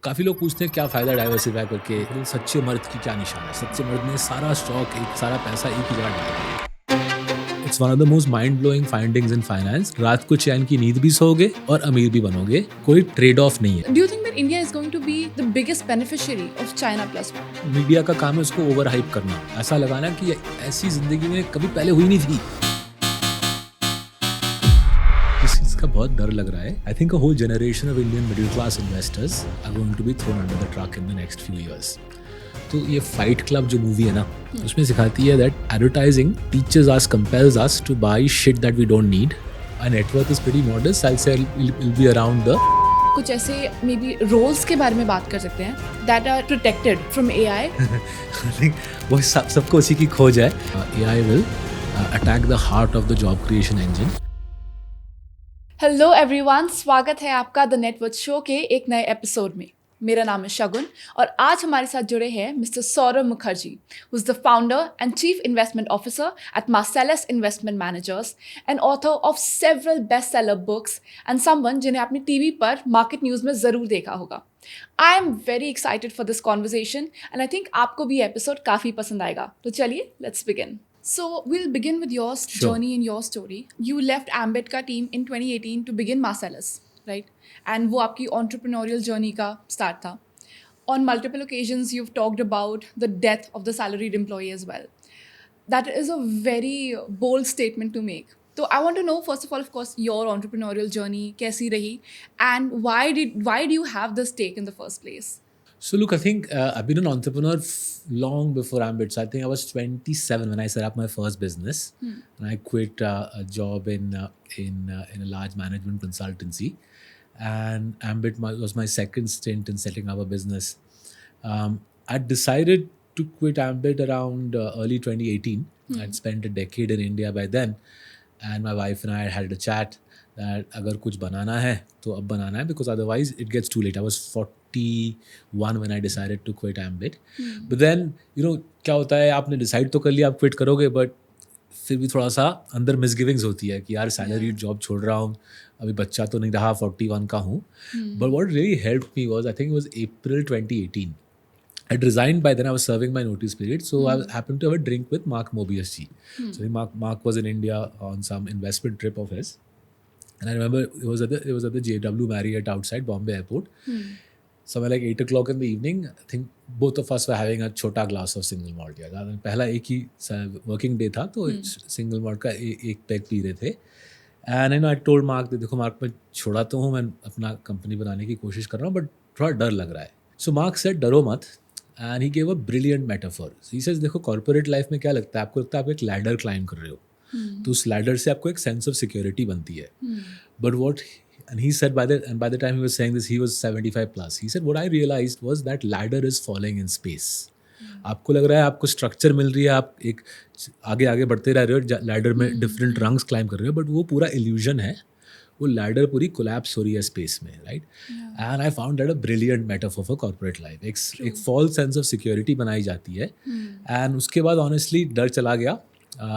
काफ़ी लोग पूछते हैं क्या फ़ायदा डाइवर्सिफाई करके, तो सच्चे मर्द की क्या निशान है? सच्चे मर्द ने सारा स्टॉक, एक सारा पैसा एक ही जगह डाल दिया। It's one of the most mind blowing findings in finance. रात को चैन की नींद भी सोओगे और अमीर भी बनोगे, कोई ट्रेड ऑफ नहीं है। Do you think that India is going to be the biggest beneficiary of China Plus One? Media का काम है उसको ओवर हाइप करना, ऐसा लगाना कि ऐसी जिंदगी में कभी पहले हुई नहीं थी। इस चीज का बहुत डर लग रहा है। I think a whole generation of Indian middle class investors are going to be thrown under the truck in the next few years. तो ये फाइट क्लब जो मूवी है ना, उसमें सिखाती है that advertising teaches us, compels us to buy shit that we don't need. Our net worth is pretty modest. I say will be around the कुछ ऐसे मे बी रोल्स के बारे में बात कर सकते हैं that are protected from AI. वो सबको उसी की खोज है। AI will attack the heart of the job creation engine. Hello everyone, स्वागत है आपका द नेटवर्थ शो के एक नए एपिसोड में। मेरा नाम है शगुन और आज हमारे साथ जुड़े हैं mister Saurabh Mukherjee, who is the founder and chief investment officer eight Marcellus investment managers and author of several best seller books and someone जिन्हें आपने टीवी पर मार्केट न्यूज़ में ज़रूर देखा होगा। I am very excited for this conversation and I think आपको भी episode काफ़ी पसंद आएगा। तो चलिए let's begin. So we'll begin with your journey and your story. You left Ambit का team in 2018 to begin Marcellus, right? And वो आपकी entrepreneurial journey का start था. On multiple occasions, you've talked about the death of the salaried employee as well. That is a very bold statement to make. So I want to know, first of all, of course, your entrepreneurial journey कैसी रही, and why do you have this take in the first place? So look, I think I've been an entrepreneur long before Ambit. So I think I was 27 when I set up my first business, and I quit a job in a large management consultancy, and Ambit was my second stint in setting up a business. I decided to quit Ambit around early 2018. I'd spent a decade in India by then, and my wife and I had a chat that अगर कुछ बनाना है तो अब बनाना है, because otherwise it gets too late. I was 41 when I decided to quit Ambit. But then, you know, क्या होता है, आपने डिसाइड तो कर लिया आप क्विट करोगे, बट फिर भी थोड़ा सा अंदर मिसगिविंग्स होती है कि यार सैलरी जॉब छोड़ रहा हूँ, अभी बच्चा तो नहीं रहा, 41 का हूँ. But what really helped me was, I think it was April 2018. I'd resigned by then. I was serving my notice period. So I happened to have a drink with Mark Mobius ji. So Mark was in India on some investment trip of his. And I remember it was at the JW Marriott outside Bombay Airport. Somewhere like 8 o'clock in the evening, I think both of us were having a chota glass of single malt. पहला एक ही working day था, तो single malt का एक pack P रहे थे. And I told Mark that देखो Mark, मैं छोड़ा तो हूँ, मैं अपना कंपनी बनाने की कोशिश कर रहा हूँ, बट थोड़ा डर लग रहा है. So Mark said डरो मत, and he gave a brilliant metaphor. So he says देखो कॉर्पोरेट लाइफ में क्या लगता है, आपको लगता है आप एक लैडर क्लाइंब कर रहे हो, तो उस लैडर से आपको एक सेंस ऑफ सिक्योरिटी बनती है. But what, and he said by the time he was saying this, he was 75 plus. He said what I realized was that ladder is falling in space. आपको लग रहा है आपको स्ट्रक्चर मिल रही है, आप एक आगे आगे बढ़ते रह रहे हो, लैडर में डिफरेंट रंग्स क्लाइंब कर रहे हो, बट वो पूरा इल्यूजन है, वो लैडर पूरी कोलैप्स हो रही है स्पेस में, right? And I found that a brilliant metaphor for corporate life. एक फॉल्स सेंस ऑफ सिक्योरिटी बनाई जाती है, एंड उसके बाद ऑनेस्टली डर चला गया.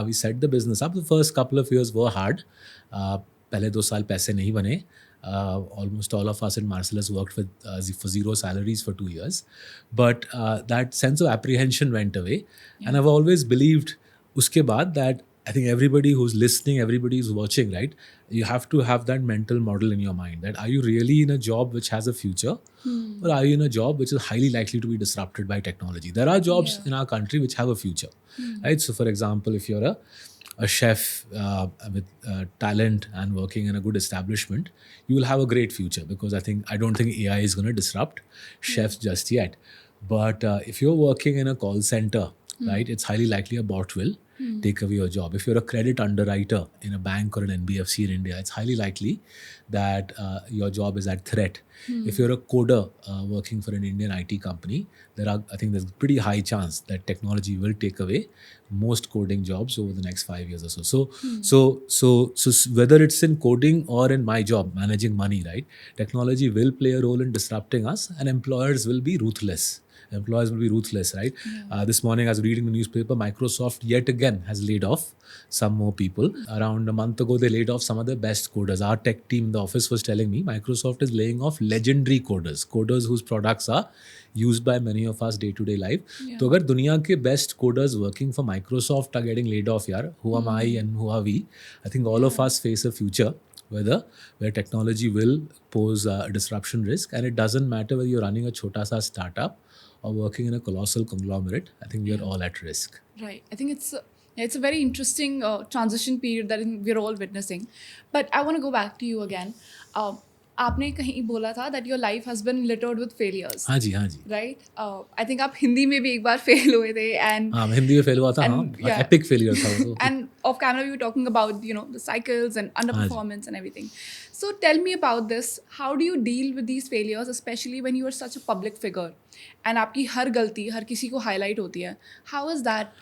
We set the business up. The first couple of years were hard. पहले 2 साल पैसे नहीं बने. Almost all of us in Marcellus worked for zero salaries for 2 years. But that sense of apprehension went away. And I've always believed uske baad that I think everybody who's listening, everybody who's watching, right, you have to have that mental model in your mind that are you really in a job which has a future, or are you in a job which is highly likely to be disrupted by technology? There are jobs in our country which have a future, right? So for example, if you're a chef with talent and working in a good establishment, you will have a great future, because I don't think AI is going to disrupt chefs just yet. But if you're working in a call center, right, it's highly likely a bot will take away your job. If you're a credit underwriter in a bank or an NBFC in India, it's highly likely that your job is at threat. If you're a coder working for an Indian IT company, I think there's a pretty high chance that technology will take away most coding jobs over the next 5 years or so. So whether it's in coding or in my job, managing money, right, technology will play a role in disrupting us, and employers will be ruthless. employers will be ruthless, right? This morning I was reading the newspaper, Microsoft yet again has laid off some more people. Around a month ago they laid off some of the best coders. Our tech team in the office was telling me Microsoft is laying off legendary coders whose products are used by many of us day to day life. तो अगर दुनिया के best coders working for Microsoft are getting laid off, यार, who am I and who are we? I think all of us face a future where technology will pose a disruption risk, and it doesn't matter whether you're running a chota sa startup or working in a colossal conglomerate. I think we are all at risk. Right. I think it's a very interesting transition period that we're all witnessing. But I want to go back to you again. आपने कहीं बोला था that your life has been littered with failures. हाँ जी. Right. I think आप हिंदी में भी एक बार fail हुए थे and हाँ, मैं हिंदी में फेल हुआ था. हाँ, epic failure था वो. And off camera we were talking about the cycles and underperformance and everything. So tell me about this. How do you deal with these failures, especially when you are such a public figure and आपकी हर गलती हर किसी को highlight होती है? How is that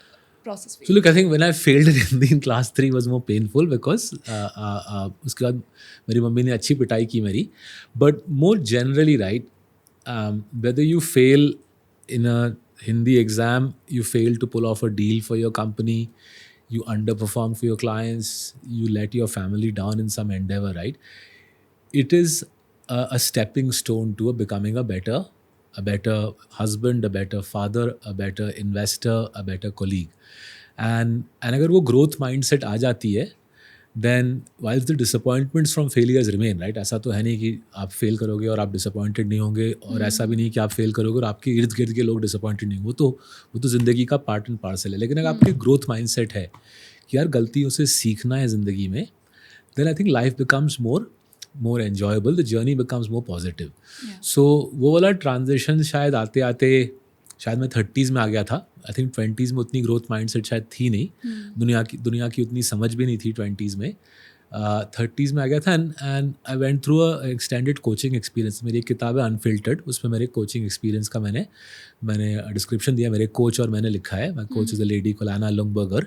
process for you? So look, I think when I failed in Hindi in class 3 was more painful because उसके बाद मेरी mummy ने अच्छी पिटाई की मेरी. But more generally, right, whether you fail in a Hindi exam, you fail to pull off a deal for your company, you underperform for your clients, you let your family down in some endeavor, right? It is a stepping stone to becoming a better husband, a better father, a better investor, a better colleague. And अगर वो growth mindset आ जाती है, then whilst the disappointments from failures remain, right? ऐसा तो है नहीं कि आप fail करोगे और आप disappointed नहीं होंगे, और ऐसा भी नहीं कि आप fail करोगे और आपके इर्द गिर्द के लोग disappointed नहीं होंगे. वो तो ज़िंदगी का part and parcel है. लेकिन अगर आपकी growth mindset है कि यार गलतियों से सीखना है ज़िंदगी में, then I think life becomes more enjoyable, the journey becomes more positive. So वो वाला transition शायद आते आते शायद मैं 30s में आ गया था. आई थिंक 20s में उतनी ग्रोथ माइंडसेट शायद थी नहीं. दुनिया की उतनी समझ भी नहीं थी 20s में. 30s में आ गया था and I went through a extended coaching experience. मेरी एक किताब है अनफिल्टर्ड, उसमें मेरे कोचिंग एक्सपीरियंस का मैंने डिस्क्रिप्शन दिया. मेरे कोच और मैंने लिखा है. My coach is a lady called Anna Lungberger.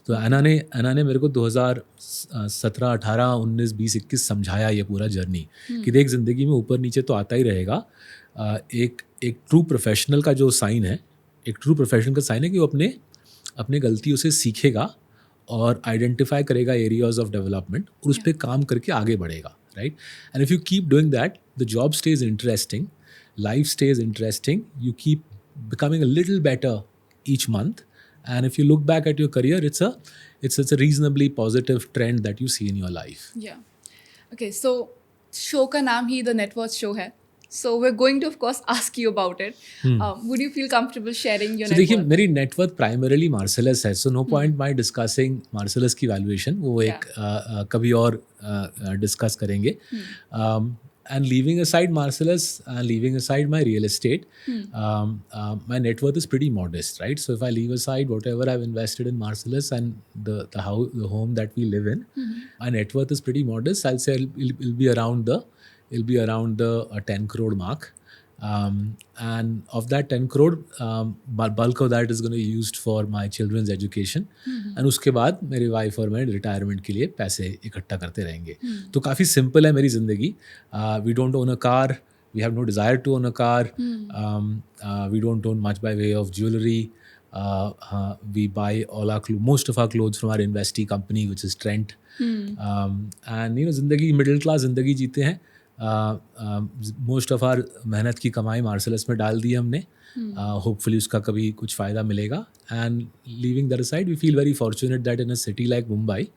तो एना ने मेरे को 2017, 18, 19, 20, 21 समझाया ये पूरा जर्नी कि देख ज़िंदगी में ऊपर नीचे तो आता ही रहेगा. एक ट्रू प्रोफेशनल का जो साइन है, एक ट्रू प्रोफेशनल का साइन है कि वो अपने गलतियों से सीखेगा और आइडेंटिफाई करेगा एरियाज ऑफ डेवलपमेंट और उस पर काम करके आगे बढ़ेगा, right? And if you keep doing that, the job stage interesting, life stage interesting, you keep becoming a little better each month, and if you look back at your career, it's a reasonably positive trend that you see in your life. Okay, so show का नाम ही The Net Worth Show है. So we're going to of course ask you about it. Would you feel comfortable sharing your net worth? देखिए मेरी net worth primarily Marcellus है, so no point my discussing Marcellus की valuation. वो एक कभी और discuss करेंगे. And leaving aside Marcellus, leaving aside my real estate, my net worth is pretty modest, right? So if I leave aside whatever I've invested in Marcellus and the home that we live in, my net worth is pretty modest. I'll say it'll be around the 10 crore mark. And of that 10 crore, bulk of that is going to be used for my children's education. And उसके बाद मेरी wife और मैं retirement के लिए पैसे इकट्ठा करते रहेंगे. तो काफ़ी सिंपल है मेरी ज़िंदगी. We don't own a car. We have no desire to own a car. We don't own much by way of jewelry. We buy most of our clothes from our investee company, which is Trent. And ज़िंदगी middle class ज़िंदगी जीते हैं. Most of are मेहनत की कमाई Marcellus में डाल दी हमने. होपफुली उसका कभी कुछ फ़ायदा मिलेगा. And leaving that aside, we feel very fortunate that in a city like Mumbai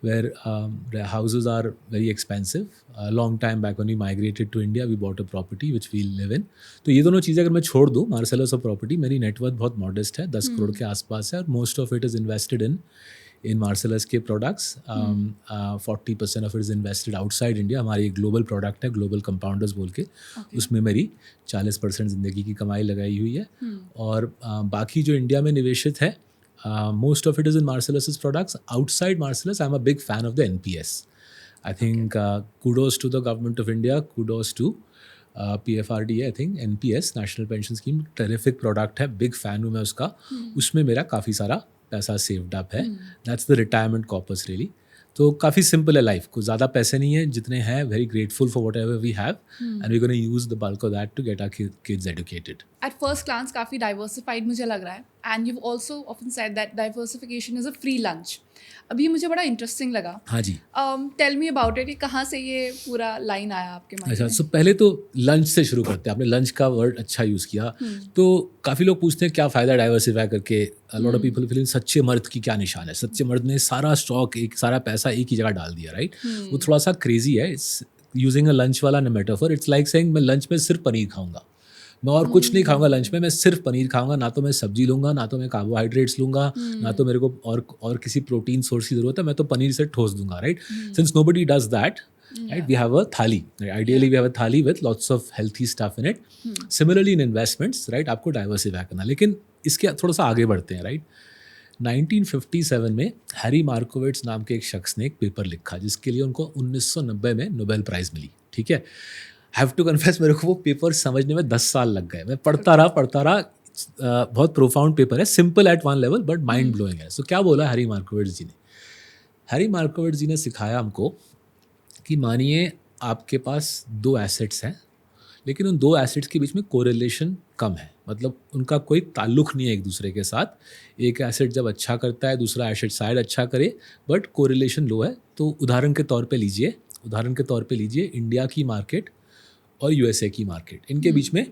where houses are very expensive. A long time back when we migrated to India, we bought a property which we live in. तो ये दोनों चीज़ें अगर मैं छोड़ दूँ, Marcellus और property, मेरी नेटवर्थ बहुत मॉडेस्ट है, 10 करोड़ के आसपास है. और most of it is invested in Marcellus के products. 40% of it is invested outside India. हमारी एक global product है, global compounders बोल के. उसमें मेरी 40% ज़िंदगी की कमाई लगाई हुई है. और बाकी जो इंडिया में निवेशित है, most of it is in Marcellus's products. Outside Marcellus, I'm a big fan of the NPS. I think kudos to the government of India, kudos to PFRDA, I think NPS, National Pension Scheme, terrific product है, big fan हूँ मैं उसका. उसमें मेरा काफ़ी सारा पैसा saved up है. That's the retirement corpus really. तो काफ़ी सिंपल है लाइफ, को ज़्यादा पैसे नहीं है, जितने हैं very grateful for whatever we have and we gonna use the bulk of that to get our kids educated. At first glance काफ़ी डाइवर्सिफाइड मुझे लग रहा है, and you also often said that diversification is a free lunch. अभी मुझे बड़ा interesting लगा. हाँ जी. टेल मी अबाउट इट, कहाँ से ये पूरा लाइन आया आपके माइंड अच्छा, में? सो पहले तो लंच से शुरू करते हैं. आपने लंच का वर्ड अच्छा यूज़ किया. तो काफ़ी लोग पूछते हैं क्या फ़ायदा डाइवर्सिफाई करके. A lot of people feeling सच्चे मर्द की क्या निशान है. सच्चे मर्द ने सारा स्टॉक, एक सारा पैसा एक ही जगह डाल दिया, राइट. वो थोड़ा सा क्रेजी है. इट्स यूजिंग अ लंच वाला मेटाफर. इट्स लाइक सेइंग मैं लंच में सिर्फ पनीर खाऊंगा, मैं और कुछ नहीं खाऊंगा लंच में, मैं सिर्फ पनीर खाऊंगा. ना तो मैं सब्जी लूंगा, ना तो मैं कार्बोहाइड्रेट्स लूंगा, ना तो मेरे को और किसी प्रोटीन सोर्स की जरूरत है. मैं तो पनीर से ठोस दूंगा, right. Since nobody does that, right, we have a thali, right? Ideally we have a thali with lots of healthy stuff in it. Similarly in investments, right, आपको डाइवर्सिफाई करना. लेकिन इसके थोड़ा सा आगे बढ़ते हैं, राइट. 1957 में हैरी मार्कोविट्स नाम के एक शख्स ने एक पेपर लिखा जिसके लिए उनको 1990 में नोबेल प्राइज़ मिली. ठीक है. हैव टू कन्फेस, मेरे को वो पेपर समझने में 10 साल लग गए. मैं पढ़ता रहा. बहुत प्रोफाउंड पेपर है, simple eight one level but mind blowing है. सो क्या बोला हैरी मार्कोविट्स जी ने? हैरी मार्कोविट्स जी ने सिखाया हमको कि मानिए आपके पास 2 एसेट्स हैं, लेकिन उन 2 एसेट्स के बीच में कोरिलेशन कम है, मतलब उनका कोई ताल्लुक नहीं है एक दूसरे के साथ. एक एसेट जब अच्छा करता है, दूसरा एसेट शायद अच्छा करे, बट कोरिलेशन लो है. तो उदाहरण के तौर पे लीजिए इंडिया की मार्केट और यूएसए की मार्केट, इनके बीच में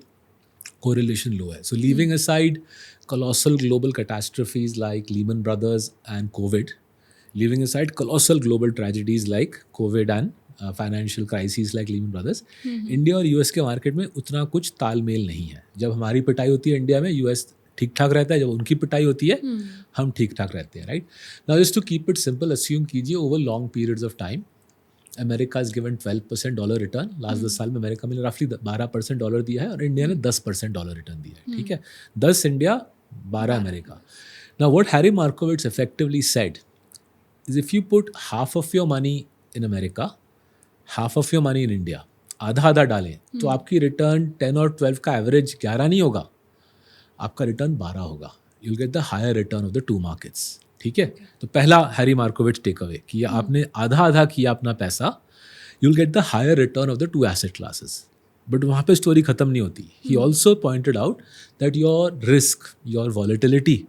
कोरिलेशन लो है. So leaving aside colossal global catastrophes like Lehman Brothers and COVID, leaving aside colossal global tragedies like COVID and financial crisis like Lehman brothers, India और US के market में उतना कुछ तालमेल नहीं है. जब हमारी पिटाई होती है इंडिया में, यूएस ठीक ठाक रहता है. जब उनकी पिटाई होती है, हम ठीक ठाक रहते हैं, right. Now just to keep it simple, assume कीजिए over long periods of time America is given 12% dollar return. Last 10 साल में अमेरिका में रफली 12% डॉलर दिया है और इंडिया ने 10% डॉलर रिटर्न दिया है. ठीक है. 10 India, 12 America. Now what Harry मार्कोविट्स effectively said is if you put half of your money in America, half of your money in India, आधा आधा डालें, तो आपकी रिटर्न 10 और 12 का एवरेज 11 नहीं होगा, आपका रिटर्न 12 होगा. You will get the higher return of the 2 markets. ठीक है. तो पहला हैरी मार्कोविट्स टेक अवे कि आपने आधा आधा किया अपना पैसा, you will get the higher return of the 2 asset classes. But वहाँ पे स्टोरी खत्म नहीं होती. He also pointed out that your risk, your volatility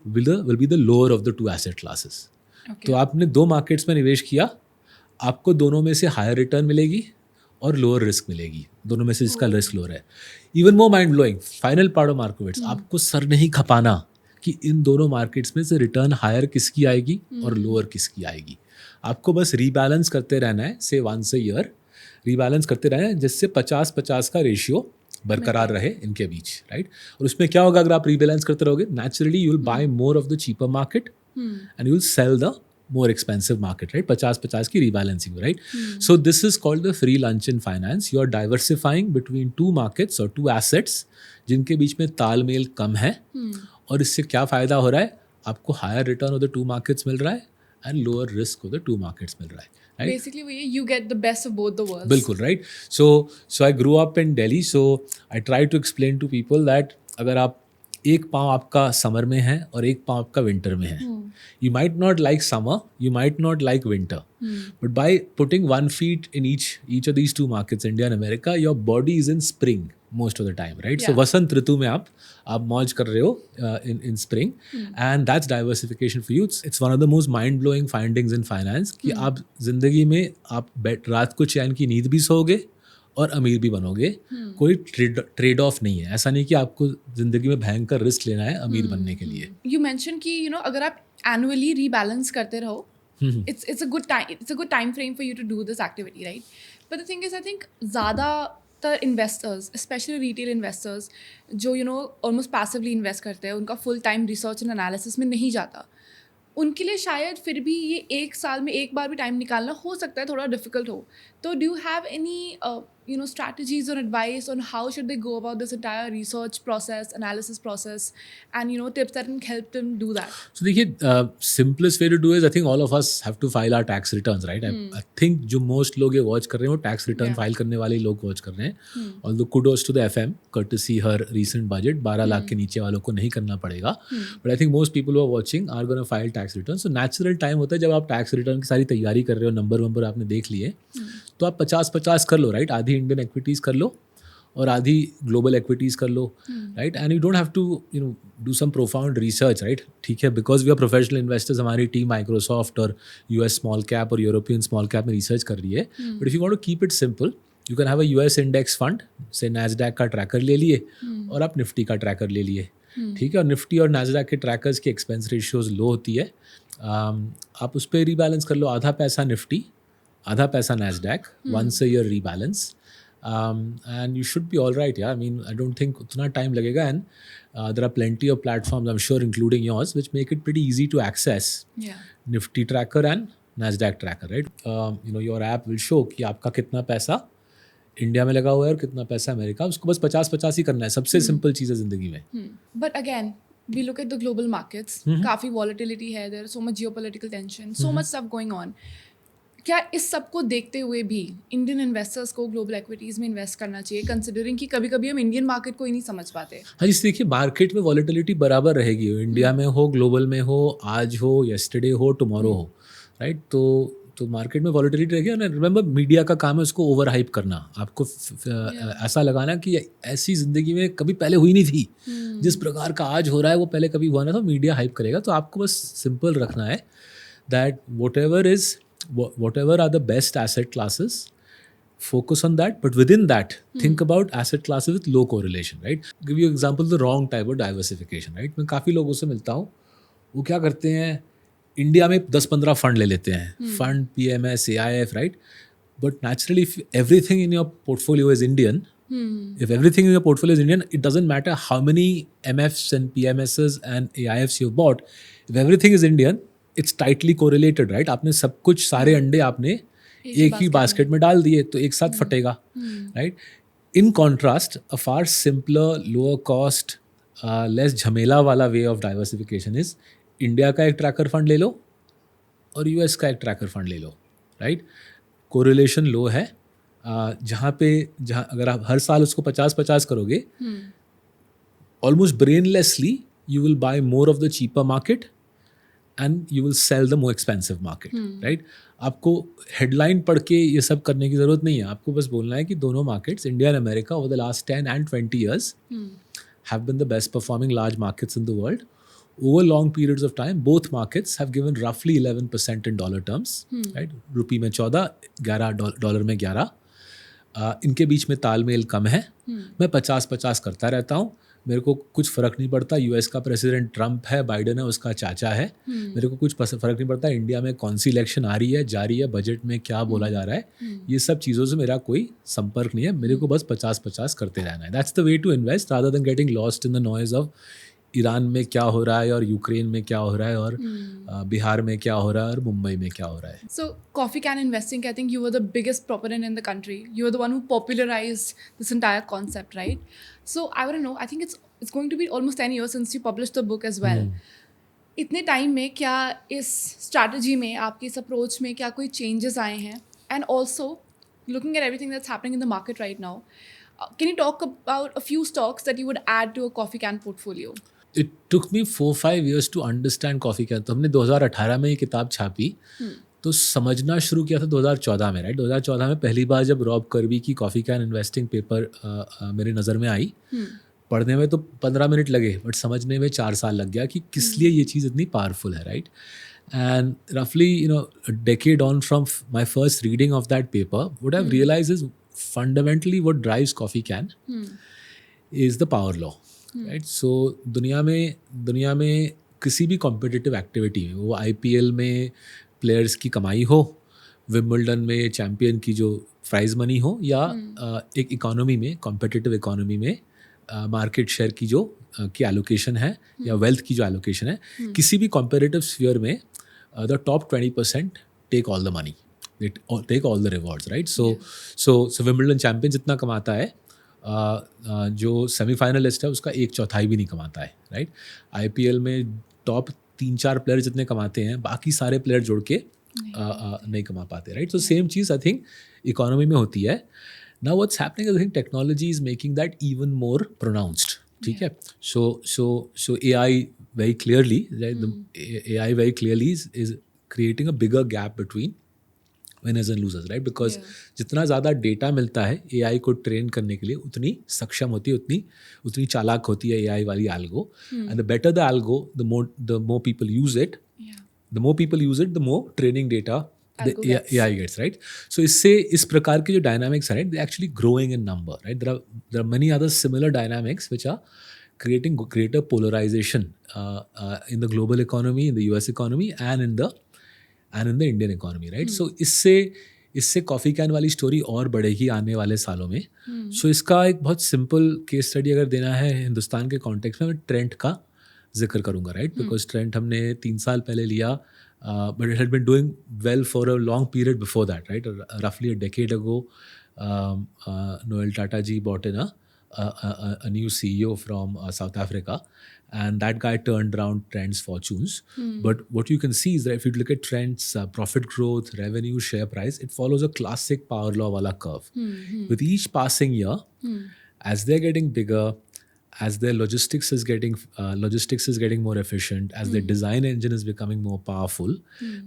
will be the lower of the 2 asset classes. तो आपने 2 मार्केट्स में निवेश किया, आपको दोनों में से हायर रिटर्न मिलेगी और लोअर रिस्क मिलेगी, दोनों में से जिसका रिस्क लोअर है. Even more mind blowing, final part of मार्कोविट्स, आपको सर नहीं खपाना कि इन दोनों मार्केट्स में से रिटर्न हायर किसकी आएगी और लोअर किसकी आएगी. आपको बस रीबैलेंस करते रहना है, से वंस अ ईयर रीबैलेंस करते रहना है, जिससे 50-50 का रेशियो बरकरार रहे इनके बीच, राइट. और उसमें क्या होगा अगर आप रीबैलेंस करते रहोगे, naturally you will buy more of the cheaper market and you will sell the more expensive market, right? 50-50 की rebalancing, right? So this is called the free lunch in finance. You are diversifying between 2 markets or 2 assets जिनके बीच में तालमेल कम है. और इससे क्या फ़ायदा हो रहा है? आपको higher return of the 2 markets मिल रहा है and lower risk of the 2 markets मिल रहा है, right? Basically you get the best of both the worlds. बिल्कुल, right? So I grew up in Delhi, so I try to explain to people that अगर आप एक पाँव आपका summer में है और एक पाँव आपका विंटर में है. You might not like summer, you might not like winter, but by putting 1 feet in each of these 2 markets, India and America, your body is in spring most of the time, right? Yeah. So वसंत ऋतु में आप मौज कर रहे हो in spring, and that's diversification for you. It's one of the most mind blowing findings in finance कि आप जिंदगी में आप रात को चैन की नींद भी सोओगे और अमीर भी बनोगे. कोई ट्रेड ऑफ नहीं है. ऐसा नहीं कि आपको जिंदगी में भयंकर रिस्क लेना है अमीर बनने के लिए. यू मेंशन कि अगर आप एनुअली रीबैलेंस करते रहो, it's a good time frame for you to do this activity, right? But the thing is, I think ज़्यादातर इन्वेस्टर्स, स्पेशली रिटेल इन्वेस्टर्स जो ऑलमोस्ट पैसिवली इन्वेस्ट करते हैं, उनका full time research and analysis में नहीं जाता. उनके लिए शायद फिर भी ये 1 साल में एक बार भी टाइम निकालना हो सकता है थोड़ा डिफिकल्ट हो. तो do you have any strategies or advice on how should they go about this entire research process, analysis process, and tips that can help them do that? So देखिए, simplest way to do is I think all of us have to file our tax returns, right? I think जो most लोग ये watch कर रहे हैं वो tax return Yeah. file करने वाले लोग watch कर रहे हैं. Although kudos to the FM, courtesy her recent budget, 12 lakh के नीचे वालों को नहीं करना पड़ेगा. But I think most people who are watching are going to file tax returns. So natural time होता है जब आप tax return की सारी तैयारी कर रहे हो, नंबर आपने देख लिए, तो आप 50-50 कर लो, राइट? आधी इंडियन एक्विटीज़ कर लो और आधी ग्लोबल एक्विटीज़ कर लो, right? And you don't have to do some profound research, right? ठीक है, because we are professional investors, हमारी टीम माइक्रोसॉफ्ट और यूएस स्मॉल कैप और यूरोपियन स्मॉल कैप में रिसर्च कर रही है. But if you want to keep it simple, you can have a US index fund, say Nasdaq का tracker ले लिए और आप निफ्टी का ट्रैकर ले लिए, ठीक है? और निफ्टी और नैस्डैक के ट्रैकर्स की एक्सपेंस रेशियोज लो होती है. आप उस पर रीबैलेंस कर लो, आधा पैसा निफ्टी, आधा पैसा Nasdaq, once a year rebalance, and you should be all right. Yeah, I mean, I don't think उतना time लगेगा, and there are plenty of platforms, I'm sure, including yours, which make it pretty easy to access Nifty tracker and Nasdaq tracker, right? Your app will show कि आपका कितना पैसा India में लगा हुआ है और कितना पैसा अमेरिका. उसको बस 50-50 ही करना है. सबसे सिंपल चीज़ है ज़िंदगी में. But again, we look at the global markets. काफ़ी volatility है, there is so much geopolitical tension, so much stuff going on. क्या इस सब को देखते हुए भी इंडियन इन्वेस्टर्स को ग्लोबल एक्विटीज़ में इन्वेस्ट करना चाहिए, कंसिडरिंग कि कभी कभी हम इंडियन मार्केट को ही नहीं समझ पाते? हाँ जी, देखिए, मार्केट में वॉलेटिलिटी बराबर रहेगी, इंडिया में हो, ग्लोबल में हो, आज हो, येस्टरडे हो, टुमारो हो, राइट? तो मार्केट में वॉलेटिलिटी रहेगी. और रिमेंबर, मीडिया का काम है उसको ओवर हाइप करना, आपको ऐसा लगाना कि ऐसी ज़िंदगी में कभी पहले हुई नहीं थी, जिस प्रकार का आज हो रहा है वो पहले कभी हुआ ना था. मीडिया हाइप करेगा. तो आपको बस सिंपल रखना है that whatever are the best asset classes, focus on that, but within that think about asset classes with low correlation, right? Give you example, the wrong type of diversification, right? मैं काफ़ी लोगों से मिलता हूँ, वो क्या करते हैं, इंडिया में 10-15 फंड ले लेते हैं, fund, PMS, AIF, right? But naturally, if everything in your portfolio is Indian, if everything in your portfolio is Indian, it doesn't matter how many MFs and PMSs and AIFs you've bought. If everything is Indian, it's tightly correlated, right? आपने सब कुछ, सारे अंडे आपने एक ही basket में डाल दिए तो एक साथ फटेगा, right? In contrast, a far simpler, lower cost, less झमेला वाला way of diversification is India का एक ट्रैकर फंड ले लो और यूएस का एक ट्रैकर फंड ले लो, राइट? कोरिलेशन लो है. जहाँ अगर आप हर साल उसको 50-50 करोगे, almost brainlessly you will buy more of the cheaper market and you will sell the more expensive market, right? आपको हेडलाइन पढ़ के ये सब करने की ज़रूरत नहीं है. आपको बस बोलना है कि दोनों markets, India and America, over the last 10 and 20 years have been the best performing large markets in the world. Over long periods of time, both markets have given roughly 11% in dollar terms, right? रुपये में 14, 11 dollar में 11. इनके बीच में तालमेल कम है. मैं 50-50 करता रहता हूँ. मेरे को कुछ फ़र्क नहीं पड़ता यूएस का प्रेसिडेंट ट्रंप है, बाइडन है, उसका चाचा है. मेरे को कुछ फ़र्क नहीं पड़ता इंडिया में कौन सी इलेक्शन आ रही है, जा रही है, बजट में क्या बोला जा रहा है. ये सब चीज़ों से मेरा कोई संपर्क नहीं है. मेरे को बस 50-50 करते रहना है. That's the way to invest, rather than getting lost in the noise of Iran में क्या हो रहा है और यूक्रेन में क्या हो रहा है और बिहार में क्या हो रहा है और मुंबई में क्या हो रहा है. So coffee can investing, I think you were the biggest proponent in the country. You were the one who popularized this entire concept, right? So I want to know, I think it's going to be almost 10 years since you published the book as well. इतने time में क्या इस strategy में, आपकी इस approach में क्या कोई चेंजेस आए हैं? And also looking at everything that's happening in the market right now, can you talk about a few stocks that you would add to a coffee can portfolio? It took me 4-5 years to understand coffee can. तो हमने 2018 में ये किताब छापी, तो समझना शुरू किया था 2014 में, राइट? 2014 में पहली बार जब रॉब कर्बी की कॉफ़ी कैन इन्वेस्टिंग पेपर मेरे नज़र में आई, पढ़ने में तो 15 मिनट लगे, बट समझने में 4 साल लग गया कि किस लिए ये चीज़ इतनी पावरफुल है, राइट? एंड रफली a decade on from my first reading of that paper, what I've realized is fundamentally what drives coffee can is the power law, right? So दुनिया में किसी भी कॉम्पिटिटिव एक्टिविटी में, वो IPL में players की कमाई हो, विम्बल्डन में चैम्पियन की जो प्राइज मनी हो, या एक इकोनॉमी में, कॉम्पिटिटिव इकोनॉमी में मार्केट शेयर की जो की एलोकेशन है या वेल्थ की जो एलोकेशन है, किसी भी कॉम्पिटिटिव स्फीयर में the top 20% take all the money. they take all the rewards, right? So Wimbledon champion जितना कमाता है, जो सेमीफाइनलिस्ट है उसका 1/4 भी नहीं कमाता है, राइट? IPL में टॉप 3-4 प्लेयर जितने कमाते हैं, बाकी सारे प्लेयर जोड़ के नहीं कमा पाते, right? So same cheese I think economy में होती है. Now what's happening is I think technology is making that even more pronounced. ठीक है? So AI very clearly, right? The AI very clearly is creating a bigger gap between winners and losers, right? Because जितना ज़्यादा data मिलता है AI को train करने के लिए, उतनी सक्षम होती है, उतनी चालाक होती है AI वाली algo. And the better the algo, the more people use it. The more people use it, the more training data the AI gets, right? So इससे इस प्रकार के जो dynamics are, right, they're actually growing in number, right? There are many other similar dynamics which are creating greater polarization in the global economy, in the US economy, and in the Indian economy, right? So इससे coffee can वाली story और बढ़ेगी आने वाले सालों में. सो इसका एक बहुत सिंपल केस स्टडी अगर देना है हिंदुस्तान के कॉन्टेक्स्ट में, मैं ट्रेंट का जिक्र करूँगा, राइट? बिकॉज ट्रेंट हमने 3 साल पहले लिया, but it had been doing well for a long period before that, right? Roughly a decade ago, Noel Tata ji brought in a new CEO from South Africa, and that guy turned around Trent's fortunes. But what you can see is that if you look at Trent's profit growth, revenue, share price, it follows a classic power law wala curve. With each passing year, as they're getting bigger, as their logistics is getting more efficient, as their design engine is becoming more powerful,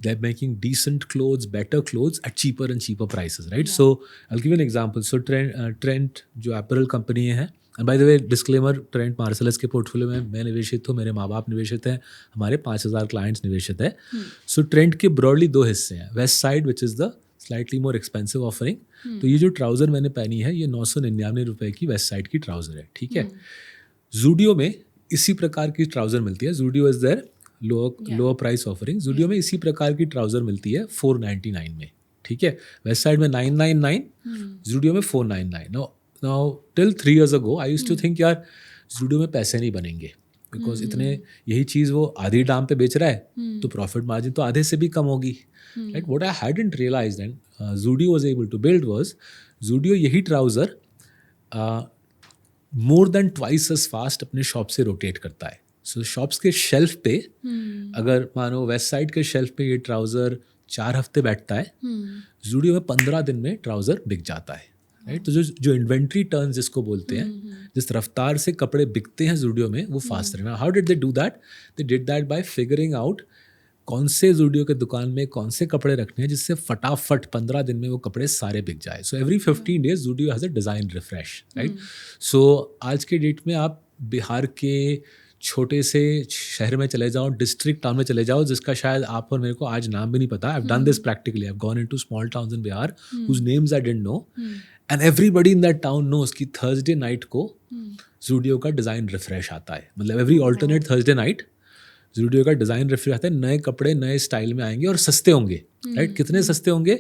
they're making decent clothes, better clothes at cheaper and cheaper prices, right? So I'll give you an example. So Trent जो apparel company है, and by the way, disclaimer, Trent Marcellus के portfolio में मैं निवेशित हूँ, मेरे माँ बाप निवेशित हैं, हमारे 5,000 clients निवेशित हैं. So Trent के broadly 2 हिस्से हैं. West side, which is the slightly more expensive offering. तो ये जो ट्राउज़र मैंने पहनी है, ये 999 रुपए की वेस्ट साइड की ट्राउज़र है, ठीक है? Zudio में इसी प्रकार की ट्राउज़र मिलती है. Zudio is their lower price offering. Zudio में इसी प्रकार की ट्राउज़र मिलती है 499 में, ठीक है? वेस्ट साइड में 999, Zudio में 499. Now till 3 years ago, I used to think यार Zudio में पैसे नहीं बनेंगे, बिकॉज इतने यही चीज़ वो आधी दाम पे बेच रहा है, तो प्रॉफिट मार्जिन तो आधे से भी कम होगी, right? What I hadn't realized and Zudio was able to build was, Zudio यही trouser more than twice as fast अपने शॉप से रोटेट करता है. सो शॉप्स के शेल्फ पे अगर मानो वेस्ट साइड के शेल्फ पे ये ट्राउज़र 4 हफ्ते बैठता है, Zudio में 15 दिन में ट्राउज़र बिक जाता है, राइट? तो जो इन्वेंट्री टर्न्स जिसको बोलते हैं, जिस रफ्तार से कपड़े बिकते हैं Zudio में, वो फास्ट रहना. How did they do that? They did that bye figuring out कौन से Zudio के दुकान में कौन से कपड़े रखने हैं जिससे फटाफट 15 दिन में वो कपड़े सारे बिक जाए. So every 15 days Zudio has a design refresh, right? So आज के डेट में आप बिहार के छोटे से शहर में चले जाओ, डिस्ट्रिक्ट टाउन में चले जाओ, जिसका शायद आप और मेरे को आज नाम भी नहीं पता. I have done this practically. I have gone into small towns in Bihar whose names I didn't know, and everybody in that town knows कि थर्सडे नाइट को Zudio का डिज़ाइन रिफ्रेश आता है. मतलब every alternate Thursday night Zudio का design refresh आता है, नए कपड़े नए स्टाइल में आएंगे और सस्ते होंगे, राइट? कितने सस्ते होंगे?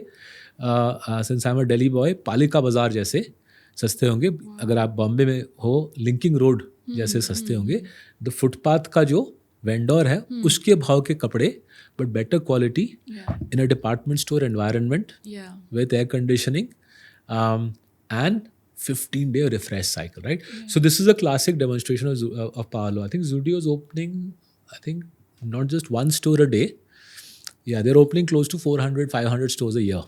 Since I am a Delhi boy, पालिका बाजार जैसे सस्ते होंगे. अगर आप बॉम्बे में हो, लिंकिंग रोड जैसे सस्ते होंगे. द फुटपाथ का जो वेंडर है उसके भाव के कपड़े, but better quality in a department store environment with air conditioning and 15-day refresh cycle, right? So this is a classic demonstration of power law. I think Zudio is opening, I think, not just one store a day. Yeah, they're opening close to 400-500 stores a year,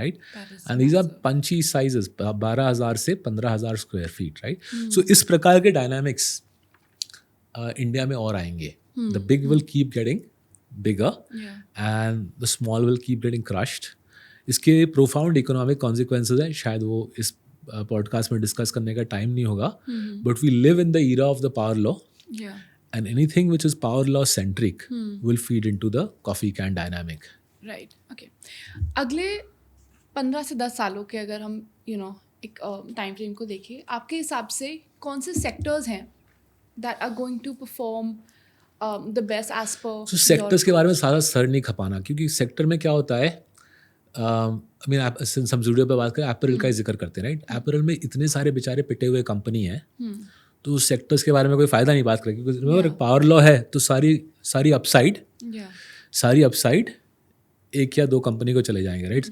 right? And these are punchy sizes, 12,000 से 15,000 square feet, right? So इस प्रकार के dynamics India में और आएंगे. The big will keep getting bigger, and the small will keep getting crushed. इसके profound economic consequences हैं, शायद वो इस पॉडकास्ट में डिस्कस करने का टाइम नहीं होगा, but we live in the era of the power law, and anything which is power law centric will feed into the coffee can dynamic, right? Okay, अगले 15 से 10 सालों के अगर हम एक टाइम फ्रेम को देखें, आपके हिसाब से कौन से सेक्टर्स हैं that are going to perform the best as per? So sectors के बारे में सारा सर नहीं खपाना, क्योंकि सेक्टर में क्या होता है, आई मीन हम Zudio पे बात करें, एपरल का ही जिक्र करते हैं, राइट? एपरल में इतने सारे बेचारे पिटे हुए कंपनी हैं, तो उस सेक्टर्स के बारे में कोई फ़ायदा नहीं बात करें, क्योंकि पावर लॉ है तो सारी अपसाइड एक या दो कंपनी को चले जाएंगे, राइट.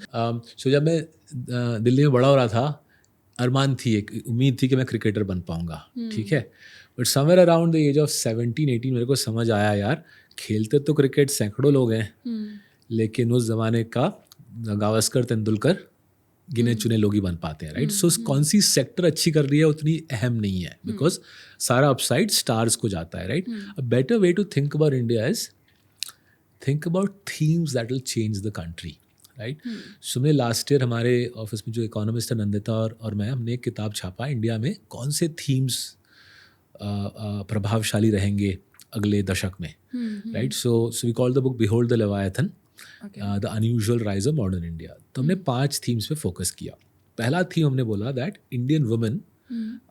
सो जब मैं दिल्ली में बड़ा हो रहा था, अरमान थी, एक उम्मीद थी कि मैं क्रिकेटर बन पाऊंगा, ठीक है. But somewhere around the age of 17-18 मेरे को समझ आया यार, खेलते तो क्रिकेट सैकड़ों लोग हैं, लेकिन उस जमाने का गावस्कर, तेंदुलकर गिने चुने लोग ही बन पाते हैं, राइट. सो कौन सी सेक्टर अच्छी कर रही है उतनी अहम नहीं है, बिकॉज सारा अपसाइड स्टार्स को जाता है, right. A better way to think about India is think about themes that will change the country, right. So हमने लास्ट ईयर हमारे ऑफिस में जो इकोनॉमिस्ट है नंदिता और मैं, हमने एक किताब छापा इंडिया में कौन से थीम्स प्रभावशाली रहेंगे अगले दशक में, right. So we call the book behold the leviathan, the unusual rise of modern India. तो हमने 5 थीम्स पे फोकस किया. पहला थीम हमने बोला that Indian women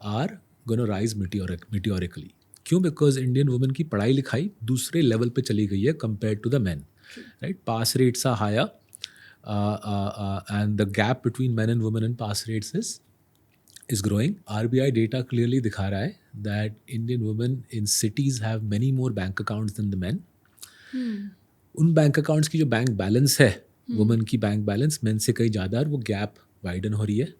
are gonna rise meteorically. क्यों? बिकॉज इंडियन वुमेन की पढ़ाई लिखाई दूसरे लेवल पे चली गई है compare to the man, right. Pass rates are higher and the gap between man and women and pass rates is growing. RBI data clearly दिखा रहा है that Indian women in cities have many more bank accounts than the men. उन bank accounts की जो bank balance है, women की bank balance main से कहीं ज़्यादा, और वो गैप वाइडन हो रही है.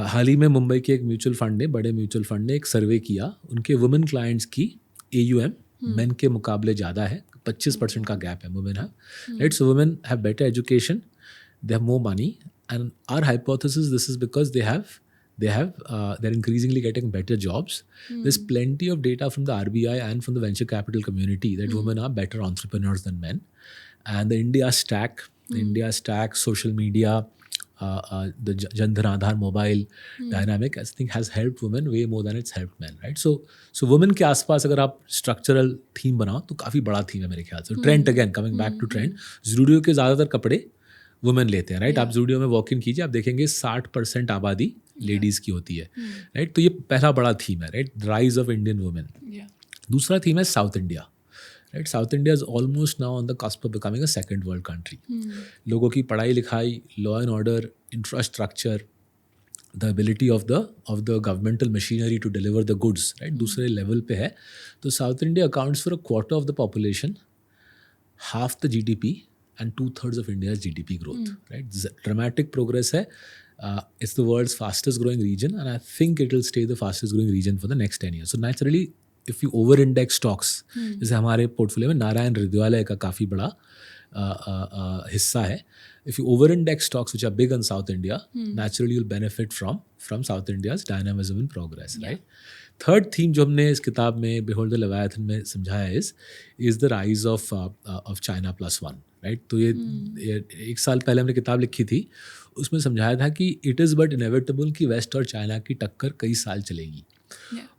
हाल ही में मुंबई के एक म्यूचुअल फंड ने, बड़े म्यूचुअल फंड ने एक सर्वे किया, उनके वुमेन क्लाइंट्स की AUM मेन के मुकाबले ज़्यादा है, 25% का गैप है वुमेन है, right. So women have better education, they have more money, and our hypothesis this is because they're increasingly getting better jobs. There's plenty of data from the RBI and from the venture capital community that women are better entrepreneurs than men. And the India Stack, social media, the Jan Dhan Aadhaar mobile dynamic, I think has helped women way more than it's helped men, right? So women के आसपास अगर आप structural theme बनाओ तो काफ़ी बड़ा theme है मेरे ख्याल से. Trend again, coming back to trend, Zudio के ज़्यादातर कपड़े वुमेन लेते हैं, राइट. आप जूडियो में वॉक इन कीजिए, आप देखेंगे 60% आबादी लेडीज़ की होती है, राइट. तो ये पहला बड़ा थीम है, right, rise of Indian women. दूसरा थीम है south India, right. South India is almost now on the cusp of becoming a second world country. लोगों की पढ़ाई लिखाई, law and order, infrastructure, the ability of the governmental machinery to deliver the goods, right, दूसरे level पे है. तो south India accounts for a quarter of the population, half the GDP, and 2/3 of India's GDP growth, right? This is dramatic progress hai. It's the world's fastest growing region, and I think it will stay the fastest growing region for the next 10 years. So naturally, if you over index stocks, जैसे हमारे portfolio में नारायण हृदयालय का काफ़ी बड़ा हिस्सा है. If you over index stocks which are big in South India, naturally you'll benefit from South India's dynamism and progress, right? Third theme जो हमने इस किताब में बिहोल्ड द लेवायथन में समझाया is the rise of China +1, right. तो ये 1 साल पहले हमने किताब लिखी थी, उसमें समझाया था कि इट इज़ बट इनएविटेबल कि वेस्ट और चाइना की टक्कर कई साल चलेगी.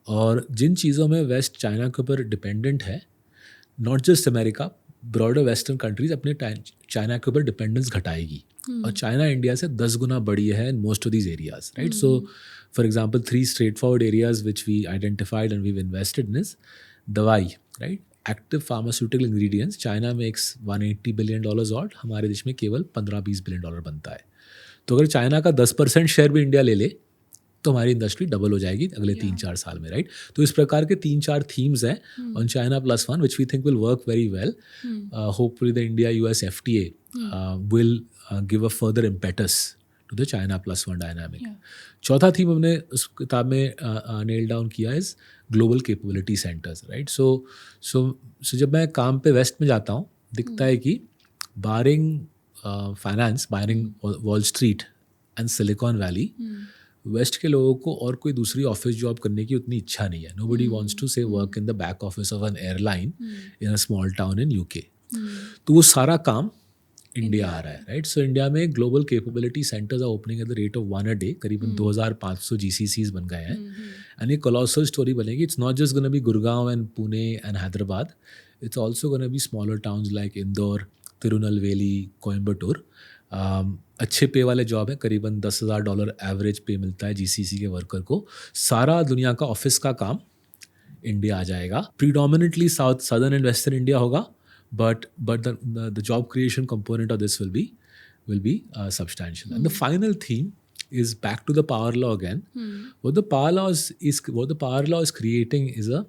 और जिन चीज़ों में वेस्ट चाइना के ऊपर डिपेंडेंट है, not just America, broader western countries अपने चाइना के ऊपर डिपेंडेंस घटाएगी. और चाइना इंडिया से 10 गुना बड़ी है in most of these areas, right. So for example 3 straightforward areas which we identified and we've invested in is दवाई, right. Active pharmaceutical ingredients, China makes $180 billion odd, हमारे देश में केवल $15-20 billion बनता है. तो अगर चाइना का 10% शेयर भी इंडिया ले ले तो हमारी इंडस्ट्री डबल हो जाएगी अगले 3-4 साल में, राइट. तो इस प्रकार के 3-4 थीम्स हैं on China +1 which we think will work very well. Hopefully the India-US FTA will give a further impetus to the China +1 dynamic. चौथा थीम हमने उस किताब में नेल डाउन किया is global capability centres, right. So जब मैं काम पे वेस्ट में जाता हूँ, दिखता है कि barring finance, barring Wall Street and Silicon Valley, west के लोगों को और कोई दूसरी ऑफिस जॉब करने की उतनी इच्छा नहीं है. Nobody wants to say work in the back office of an airline in a small town in UK. तो वो सारा काम इंडिया आ रहा है, राइट. सो इंडिया में global capability centres are opening at the rate of 1 a day. करीबन 2500 GCCs बन गए हैं. एंड ये कोलोसल स्टोरी बनेगी. It's not just gonna be Gurgaon and Pune and Hyderabad, it's also gonna be smaller towns like Indore, Tirunelveli, Coimbatore. अच्छे पे वाले जॉब है, करीबन $10,000 एवरेज पे मिलता है GCC के वर्कर को. सारा दुनिया का ऑफिस का काम इंडिया आ जाएगा. Predominantly southern and western India होगा, but the job creation component of this will be substantial. And the final theme is back to the power law again. What the power law is creating is a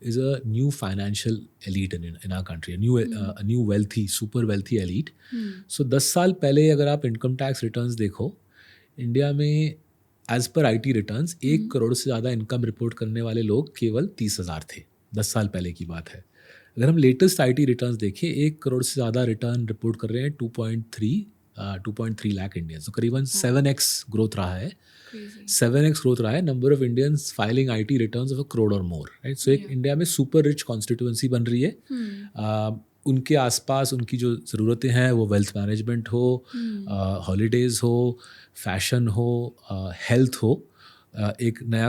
is a new financial elite in our country, a new wealthy, super wealthy elite. So 10 साल पहले अगर आप income tax returns देखो, India में as per IT returns 1 crore से ज़्यादा income report करने वाले लोग केवल 30,000 थे. 10 साल पहले की बात है. अगर हम लेटेस्ट IT रिटर्न्स देखें, 1 करोड़ से ज़्यादा रिटर्न रिपोर्ट कर रहे हैं 2.3 लाख इंडियंस. तो करीबन 7x ग्रोथ रहा है. 7x ग्रोथ रहा है number of Indians filing IT returns of 1 crore और मोर, राइट. सो एक इंडिया में सुपर रिच कॉन्स्टिट्यूएंसी बन रही है. उनके आसपास उनकी जो ज़रूरतें हैं वो वेल्थ मैनेजमेंट हो, हॉलीडेज़ हो, फैशन हो, हेल्थ हो, एक नया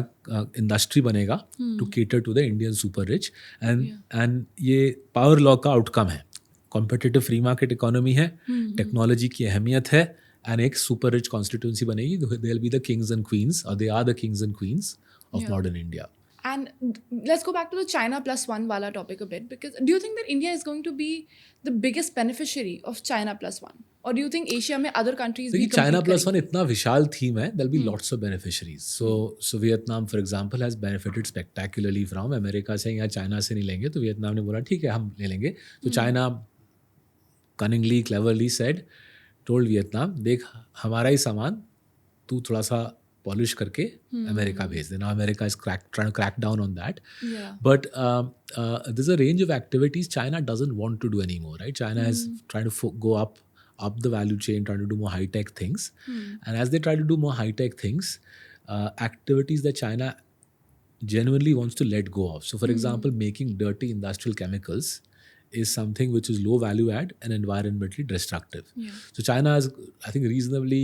इंडस्ट्री बनेगा to cater to the Indian super rich. And ये पावर लॉ का आउटकम है. कॉम्पिटिटिव फ्री मार्केट इकोनॉमी है, टेक्नोलॉजी की अहमियत है, एंड एक सुपर रिच कॉन्स्टिट्यूंसी बनेगी. They will be the kings and queens, और they are the kings and queens of modern India. And let's go back to the China plus one wala topic a bit, because do you think that India is going to be the biggest beneficiary of China plus one, or do you think Asia में other countries भी China plus one इतना विशाल theme है, there'll be lots of beneficiaries. So Vietnam for example has benefited spectacularly from America saying यार China से नहीं लेंगे, तो Vietnam ने बोला ठीक है हम ले लेंगे. तो China cunningly, cleverly told Vietnam, देख हमारा ही सामान तू थोड़ा सा पॉलिश करके अमेरिका भेज देना. America is trying to crack down on that. But there's a range of activities China doesn't want to do anymore, right? China is trying to go up the value chain, trying to do more high-tech things. And as they try to do more high-tech things, activities that China genuinely wants to let go of. So for example, making dirty industrial chemicals is something which is low value add and environmentally destructive. So China is, I think, reasonably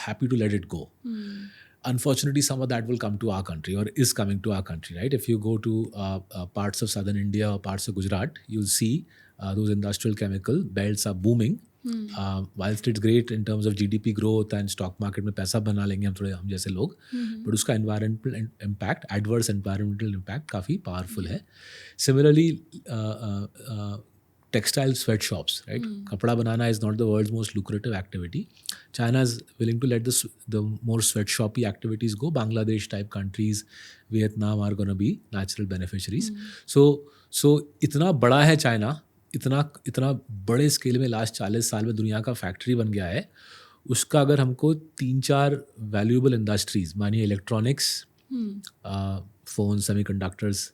happy to let it go. Unfortunately, some of that will come to our country, or is coming to our country, right? If you go to parts of southern India or parts of Gujarat, you'll see those industrial chemical belts are booming. Whilst it's great in terms of GDP growth and stock market में पैसा बना लेंगे हम जैसे लोग, but उसका environmental impact, adverse environmental impact काफ़ी powerful है. Similarly, textile sweatshops, right? Kapda banana is not the world's most lucrative activity. China is willing to let the more sweatshopy activities go. Bangladesh type countries, Vietnam are going to be natural beneficiaries. So इतना बड़ा है China, इतना बड़े scale में last 40 साल में दुनिया का फैक्ट्री बन गया है. उसका अगर हमको 3-4 वैल्यूएबल इंडस्ट्रीज, मानिए इलेक्ट्रॉनिक्स, फोन, सेमीकंडक्टर्स,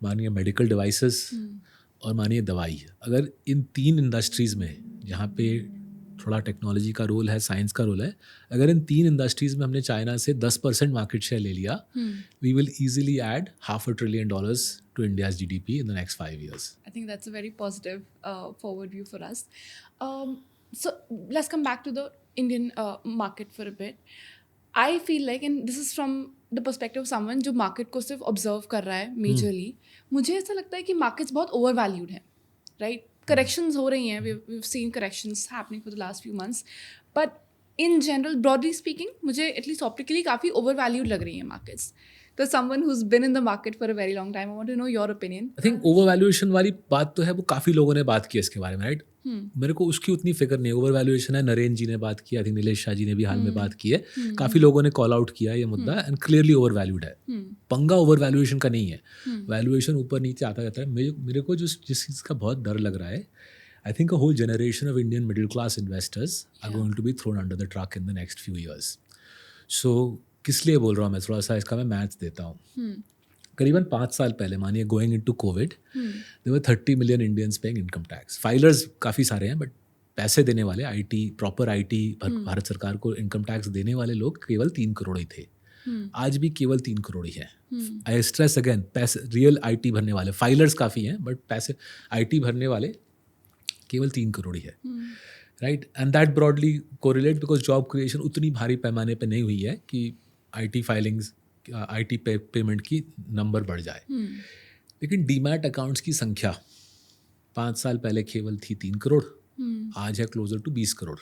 मानिए मेडिकल डिवाइसेस, और मानिए दवाई, अगर इन 3 इंडस्ट्रीज़ में जहाँ पे थोड़ा टेक्नोलॉजी का रोल है, साइंस का रोल है, अगर इन 3 इंडस्ट्रीज़ में हमने चाइना से 10% मार्केट शेयर ले लिया, we will easily add $500 billion to India's GDP in the next 5 years. I think that's a very positive forward view for us. So let's come back to the Indian market for a bit. I feel like, and this is from the perspective of someone जो market को सिर्फ observe कर रहा है majorly, मुझे ऐसा लगता है कि markets बहुत overvalued हैं, right? Corrections हो रही हैं, we've seen corrections happening for the last few months, but in general, broadly speaking, मुझे at least optically काफ़ी overvalued लग रही हैं markets. तो someone who's been in the market for a very long time, I want to know your opinion. I think overvaluation वाली बात तो है, वो काफ़ी लोगों ने बात की इसके बारे में, राइट? मेरे को उसकी उतनी फिक्र नहीं है. ओवरवैल्यूएशन है, नरेंद्र जी ने बात की, आई थिंक नीलेश शाह जी ने भी हाल में बात की है. काफ़ी लोगों ने कॉल आउट किया ये मुद्दा, एंड क्लियरली ओवरवैल्यूड है. पंगा ओवरवैल्यूएशन का नहीं है, वैल्यूएशन ऊपर नीचे आता जाता है. मेरे को जिस चीज़ का बहुत डर लग रहा है, I think a whole generation of Indian middle class investors are going to be thrown under the truck in the next few years. So किस लिए बोल रहा हूँ मैं, थोड़ा सा इसका मैं मैथ्स देता हूँ. करीबन 5 साल पहले, मानिए going into covid, there were 30 million Indians paying income tax. Filers काफ़ी सारे हैं, बट पैसे देने वाले, IT, प्रॉपर IT, भारत सरकार को इनकम टैक्स देने वाले लोग केवल 3 करोड़ ही थे. आज भी केवल 3 करोड़ ही है. आई स्ट्रेस अगेन, पैसे रियल IT भरने वाले, फाइलर्स काफ़ी हैं, बट पैसे IT भरने वाले केवल 3 करोड़ ही है, right? And that broadly correlate because job creation उतनी भारी पैमाने पे नहीं हुई है कि IT फाइलिंग्स, IT पेमेंट की नंबर बढ़ जाए. लेकिन डीमैट अकाउंट्स की संख्या 5 साल पहले केवल थी 3 करोड़, आज है क्लोजर टू 20 करोड़.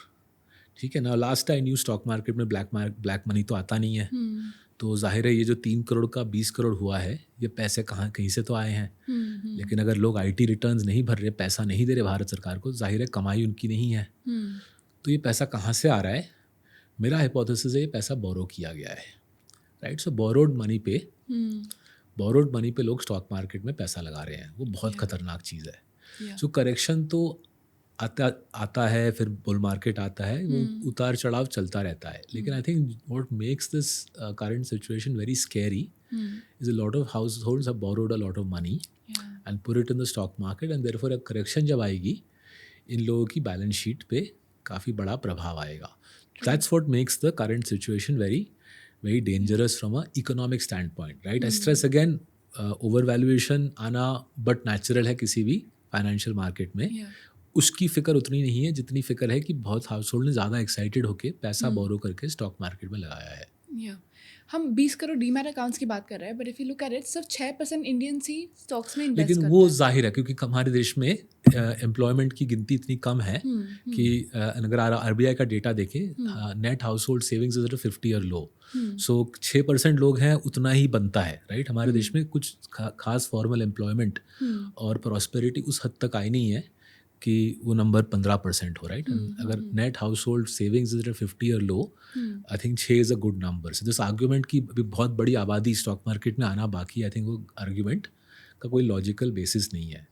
ठीक है ना. Last time new stock market में ब्लैक मनी तो आता नहीं है, तो जाहिर है ये जो 3 करोड़ का 20 करोड़ हुआ है, ये पैसे कहीं से तो आए हैं. लेकिन अगर लोग IT रिटर्न्स नहीं भर रहे, पैसा नहीं दे रहे भारत सरकार को, जाहिर है कमाई उनकी नहीं है. तो ये पैसा कहाँ से आ रहा है? मेरा हाइपोथेसिस है ये पैसा बोरो किया गया है, राइट? सो बोरोड मनी पे बोरोड मनी पे लोग स्टॉक मार्केट में पैसा लगा रहे हैं, वो बहुत खतरनाक चीज़ है। सो करेक्शन तो आता है, फिर बुल मार्केट आता है, वो उतार चढ़ाव चलता रहता है, लेकिन I think what makes this current situation very scary is a lot of house holds have borrowed a lot of money and put it in the stock market, and therefore a correction जब आएगी इन लोगों की balance sheet पे काफ़ी बड़ा प्रभाव आएगा. That's what makes the current situation very, very dangerous from an economic standpoint, right? I stress again, overvaluation आना but natural है किसी भी financial market में. उसकी फिक्र उतनी नहीं है जितनी फिक्र है कि बहुत हाउस होल्ड ने ज़्यादा एक्साइटेड होकर पैसा बोरो करके स्टॉक मार्केट में लगाया है. हम 20 करोड़ डीमैट अकाउंट्स की बात कर रहे हैं, but if you look at it सिर्फ 6% इंडियंस ही स्टॉक्स में इन्वेस्ट करते हैं. लेकिन वो जाहिर है क्योंकि हमारे देश में एम्प्लॉयमेंट की गिनती इतनी कम है कि अगर RBI का डेटा देखें, net household savings is at 50-year low. So 6% लोग हैं, उतना ही बनता है, राइट? हमारे देश में कुछ खास फॉर्मल एम्प्लॉयमेंट और प्रॉस्पेरिटी उस हद तक आई नहीं है कि वो नंबर 15% हो, राइट? अगर net household savings is at 50-year low, I think 6 is a good number. So this argument की अभी बहुत बड़ी आबादी स्टॉक मार्केट में आना बाकी, आई थिंक वो आर्ग्यूमेंट का कोई लॉजिकल बेसिस नहीं है,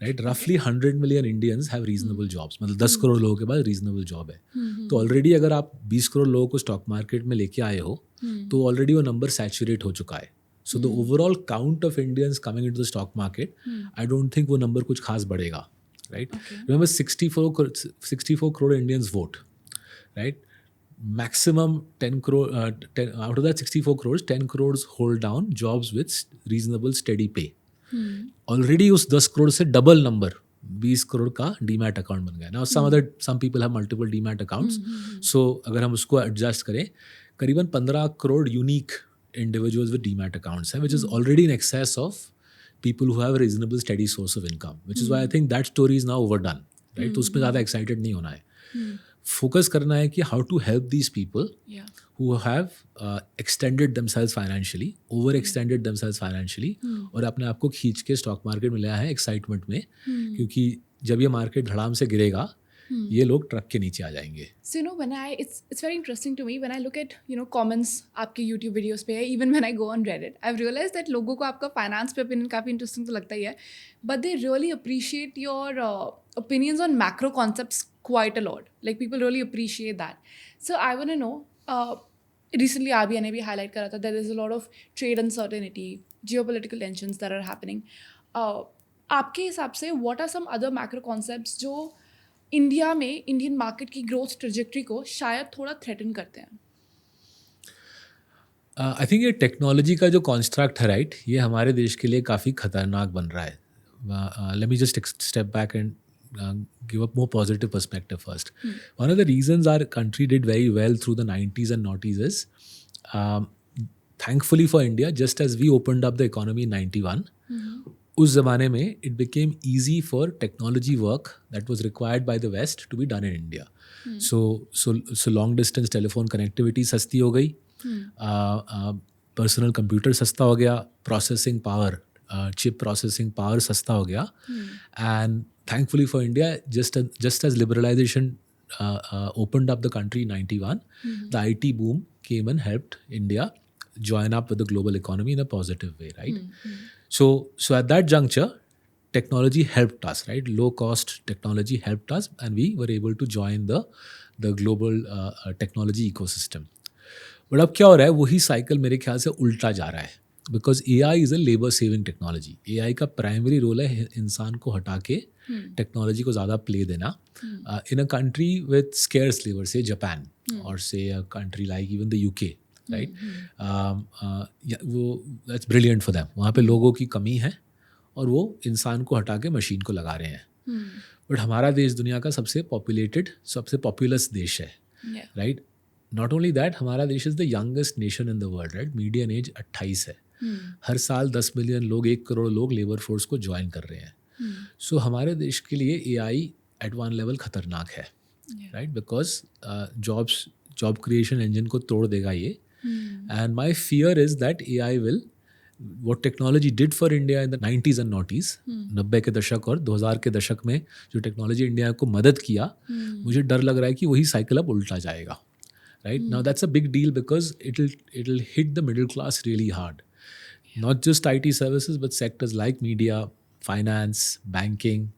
राइट? रफली 100 million Indians have reasonable jobs, मतलब 10 करोड़ लोगों के पास रीजनेबल जॉब है. तो ऑलरेडी अगर आप 20 करोड़ लोगों को स्टॉक मार्केट में लेके आए हो तो ऑलरेडी वो नंबर सैचुरेट हो चुका है. So the overall count of Indians coming into the stock market, I don't think वो नंबर कुछ खास बढ़ेगा, right? Okay. Remember 64 crore Indians vote, right? Maximum 10 crore, out of that 64 crores, 10 crores hold down jobs with reasonable steady pay. Already उस 10 करोड़ से double number 20 crore का demat account बन गया. Now some people have multiple demat accounts. So अगर हम उसको adjust करें, करीबन 15 crore unique individuals with demat accounts हैं, which is already in excess of people who have a reasonable steady source of income, which is why I think that story is now overdone, right? तो उसमें ज़्यादा excited नहीं होना है. Focus करना है कि how to help these people who have extended themselves financially, overextended themselves financially, और अपने आप को खींच के स्टॉक मार्केट में लाया है एक्साइटमेंट में, क्योंकि जब ये मार्केट धड़ाम से गिरेगा ये लोग ट्रक के नीचे आ जाएंगे. So when it's very interesting to me when I look at comments आपके YouTube videos पे है, even when I go on Reddit, I've realized that लोगों को आपका finance पे opinion काफ़ी interesting तो लगता ही है, but they really appreciate your opinions on macro concepts quite a lot. Like people really appreciate that. So I want to know, recently RBI ने भी highlight करा था that there's a lot of trade uncertainty, geopolitical tensions that are happening. आपके हिसाब से what are some other macro concepts जो India में Indian market की ग्रोथ ट्रेजेक्ट्री को शायद थोड़ा थ्रेटन करते हैं? आई थिंक ये टेक्नोलॉजी का जो कॉन्स्ट्रक्ट है, राइट, ये हमारे देश के लिए काफ़ी खतरनाक बन रहा है. Let me just step back and give a more positive perspective first. One of the reasons our country did very well through the 90s and noughties is, thankfully for India, just as we opened up the economy in 91, उस ज़माने में it became easy for technology work that was required by the West to be done in India. So long distance telephone connectivity सस्ती हो गई, personal computer सस्ता हो गया, processing power, chip processing power सस्ता हो गया, and thankfully for India, just as liberalization opened up the country in 91, the IT boom came and helped India join up with the global economy in a positive way, right? So at that juncture, technology helped us, right? Low cost technology helped us, and we were able to join the global technology ecosystem. But अब क्या हो रहा है, वही cycle मेरे ख्याल से उल्टा जा रहा है, because AI is a labour saving technology. AI का प्राइमरी रोल है इंसान को हटा के टेक्नोलॉजी को ज़्यादा प्ले देना. In a country with scarce labour, से जापान और से a country like even the UK, right, वो दैट्स ब्रिलियंट फॉर देम. वहाँ पे लोगों की कमी है और वो इंसान को हटा के मशीन को लगा रहे हैं. बट हमारा देश दुनिया का सबसे पॉपुलेटेड, सबसे पॉपुलस देश है, राइट. नॉट ओनली दैट, हमारा देश is the youngest nation in the world, right. Median age 28 है. हर साल 10 मिलियन लोग, 1 करोड़ लोग लेबर फोर्स को ज्वाइन कर रहे हैं. सो हमारे देश के लिए AI एट वन लेवल खतरनाक है, right, because job creation engine को तोड़ देगा ये. And my fear is that AI will, what technology did for India in the 90s and noughties, 90 के दशक और 2000 के दशक में जो टेक्नोलॉजी इंडिया को मदद किया, मुझे डर लग रहा है कि वही साइकिल अब उल्टा जाएगा, right. Now that's a big deal because it'll hit the middle class really hard. not just IT services, but sectors like media, finance, banking.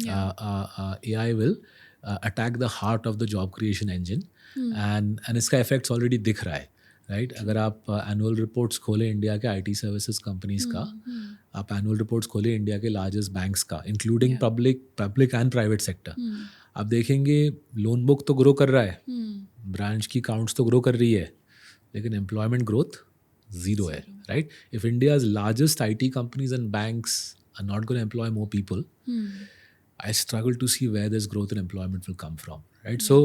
AI will attack the heart of the job creation engine, and इसका effects already दिख रहा है, right? अगर आप annual reports खोलें India के IT services companies का, आप annual reports खोलें इंडिया के largest banks का, including public and private sector, आप देखेंगे लोन बुक तो ग्रो कर रहा है, ब्रांच की काउंट्स तो ग्रो कर रही है, लेकिन एम्प्लॉयमेंट ग्रोथ जीरो है, right? If India's largest IT companies and banks are not going to employ more people, I struggle to see where this growth in employment will come from, right? So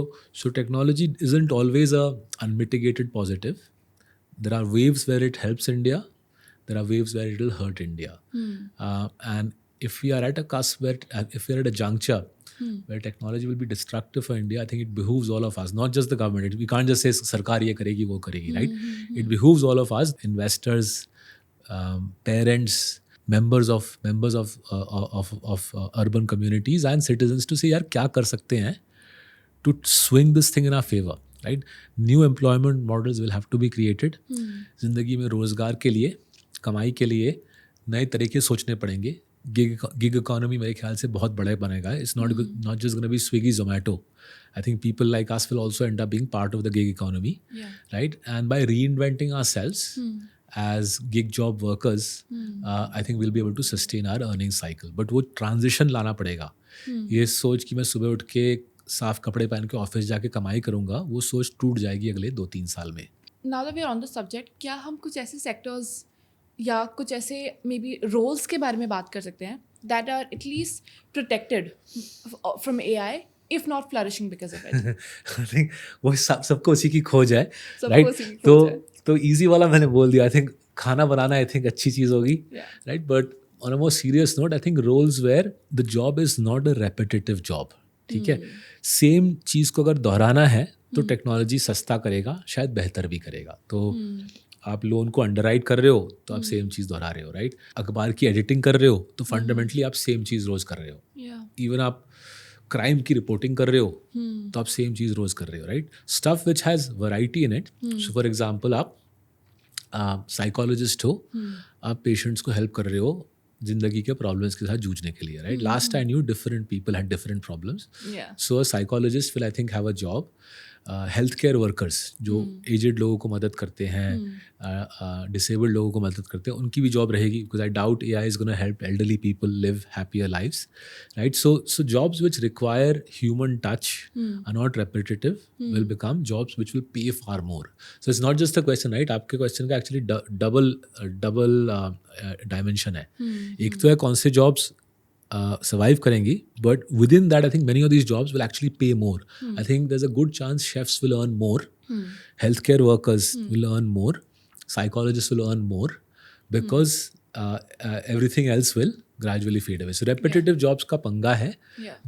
technology isn't always a unmitigated positive. There are waves where it helps India. There are waves where it will hurt India. And if we are at a cusp if we are at a juncture where technology will be destructive for India, I think it behooves all of us, not just the government. We can't just say sarkar ye karegi, wo karegi, right? It behooves all of us, investors, parents, members of urban communities and citizens, to say यार क्या कर सकते हैं to swing this thing in our favor, right? New employment models will have to be created. जिंदगी में रोजगार के लिए, कमाई के लिए नए तरीके सोचने पड़ेंगे. Gig economy मेरे ख्याल से बहुत बड़ा बनेगा. It's not just going to be Swiggy, Zomato. I think people like us will also end up being part of the gig economy, right? And by reinventing ourselves as gig job workers, I think we'll be able to sustain our earning cycle. But वो transition लाना पड़ेगा. ये सोच कि मैं सुबह उठ के साफ कपड़े पहन के ऑफिस जाके कमाई करूँगा, वो सोच टूट जाएगी अगले 2-3 साल में. Now that we are on the subject, क्या हम कुछ ऐसे sectors या कुछ ऐसे मे बी रोल्स के बारे में बात कर सकते हैं that are at least protected from AI, if not flourishing because of it? I think वो सबको उसी की खोज है, सबको right? उसी की खोज है. तो easy वाला मैंने बोल दिया. I think खाना बनाना I think अच्छी चीज़ होगी, right? But on a more serious note, I think roles where the job is not a repetitive job, ठीक है? सेम चीज़ को अगर दोहराना है तो टेक्नोलॉजी सस्ता करेगा, शायद बेहतर भी करेगा. तो आप लोन को अंडरराइट कर रहे हो तो आप सेम चीज़ दोहरा रहे हो, राइट? अखबार की एडिटिंग कर रहे हो तो फंडामेंटली आप सेम चीज़ रोज़ कर रहे हो. इवन आप क्राइम की रिपोर्टिंग कर रहे हो तो आप सेम चीज़ रोज़ कर रहे हो, right? Stuff which has variety in it. So for example आप साइकोलॉजिस्ट हो, आप पेशेंट्स को हेल्प कर रहे हो जिंदगी के प्रॉब्लम्स के साथ जूझने के लिए, right? Last I knew different people had different problems. So a psychologist will I think have a job. Health care workers जो एजेड लोगों को मदद करते हैं, डिसेबल्ड लोगों को मदद करते हैं, उनकी भी जॉब रहेगी. Because I doubt AI is gonna help elderly people live happier lives, right? So jobs which require human touch are not repetitive will become jobs which will pay far more. So it's not just a question, right? आपके question का actually double dimension है. एक तो है कौन से jobs survive करेंगी, but within that I think many of these jobs will actually pay more. I think there's a good chance chefs will earn more, healthcare workers will earn more, psychologists will earn more, because everything else will gradually fade away. So repetitive jobs का पंगा है,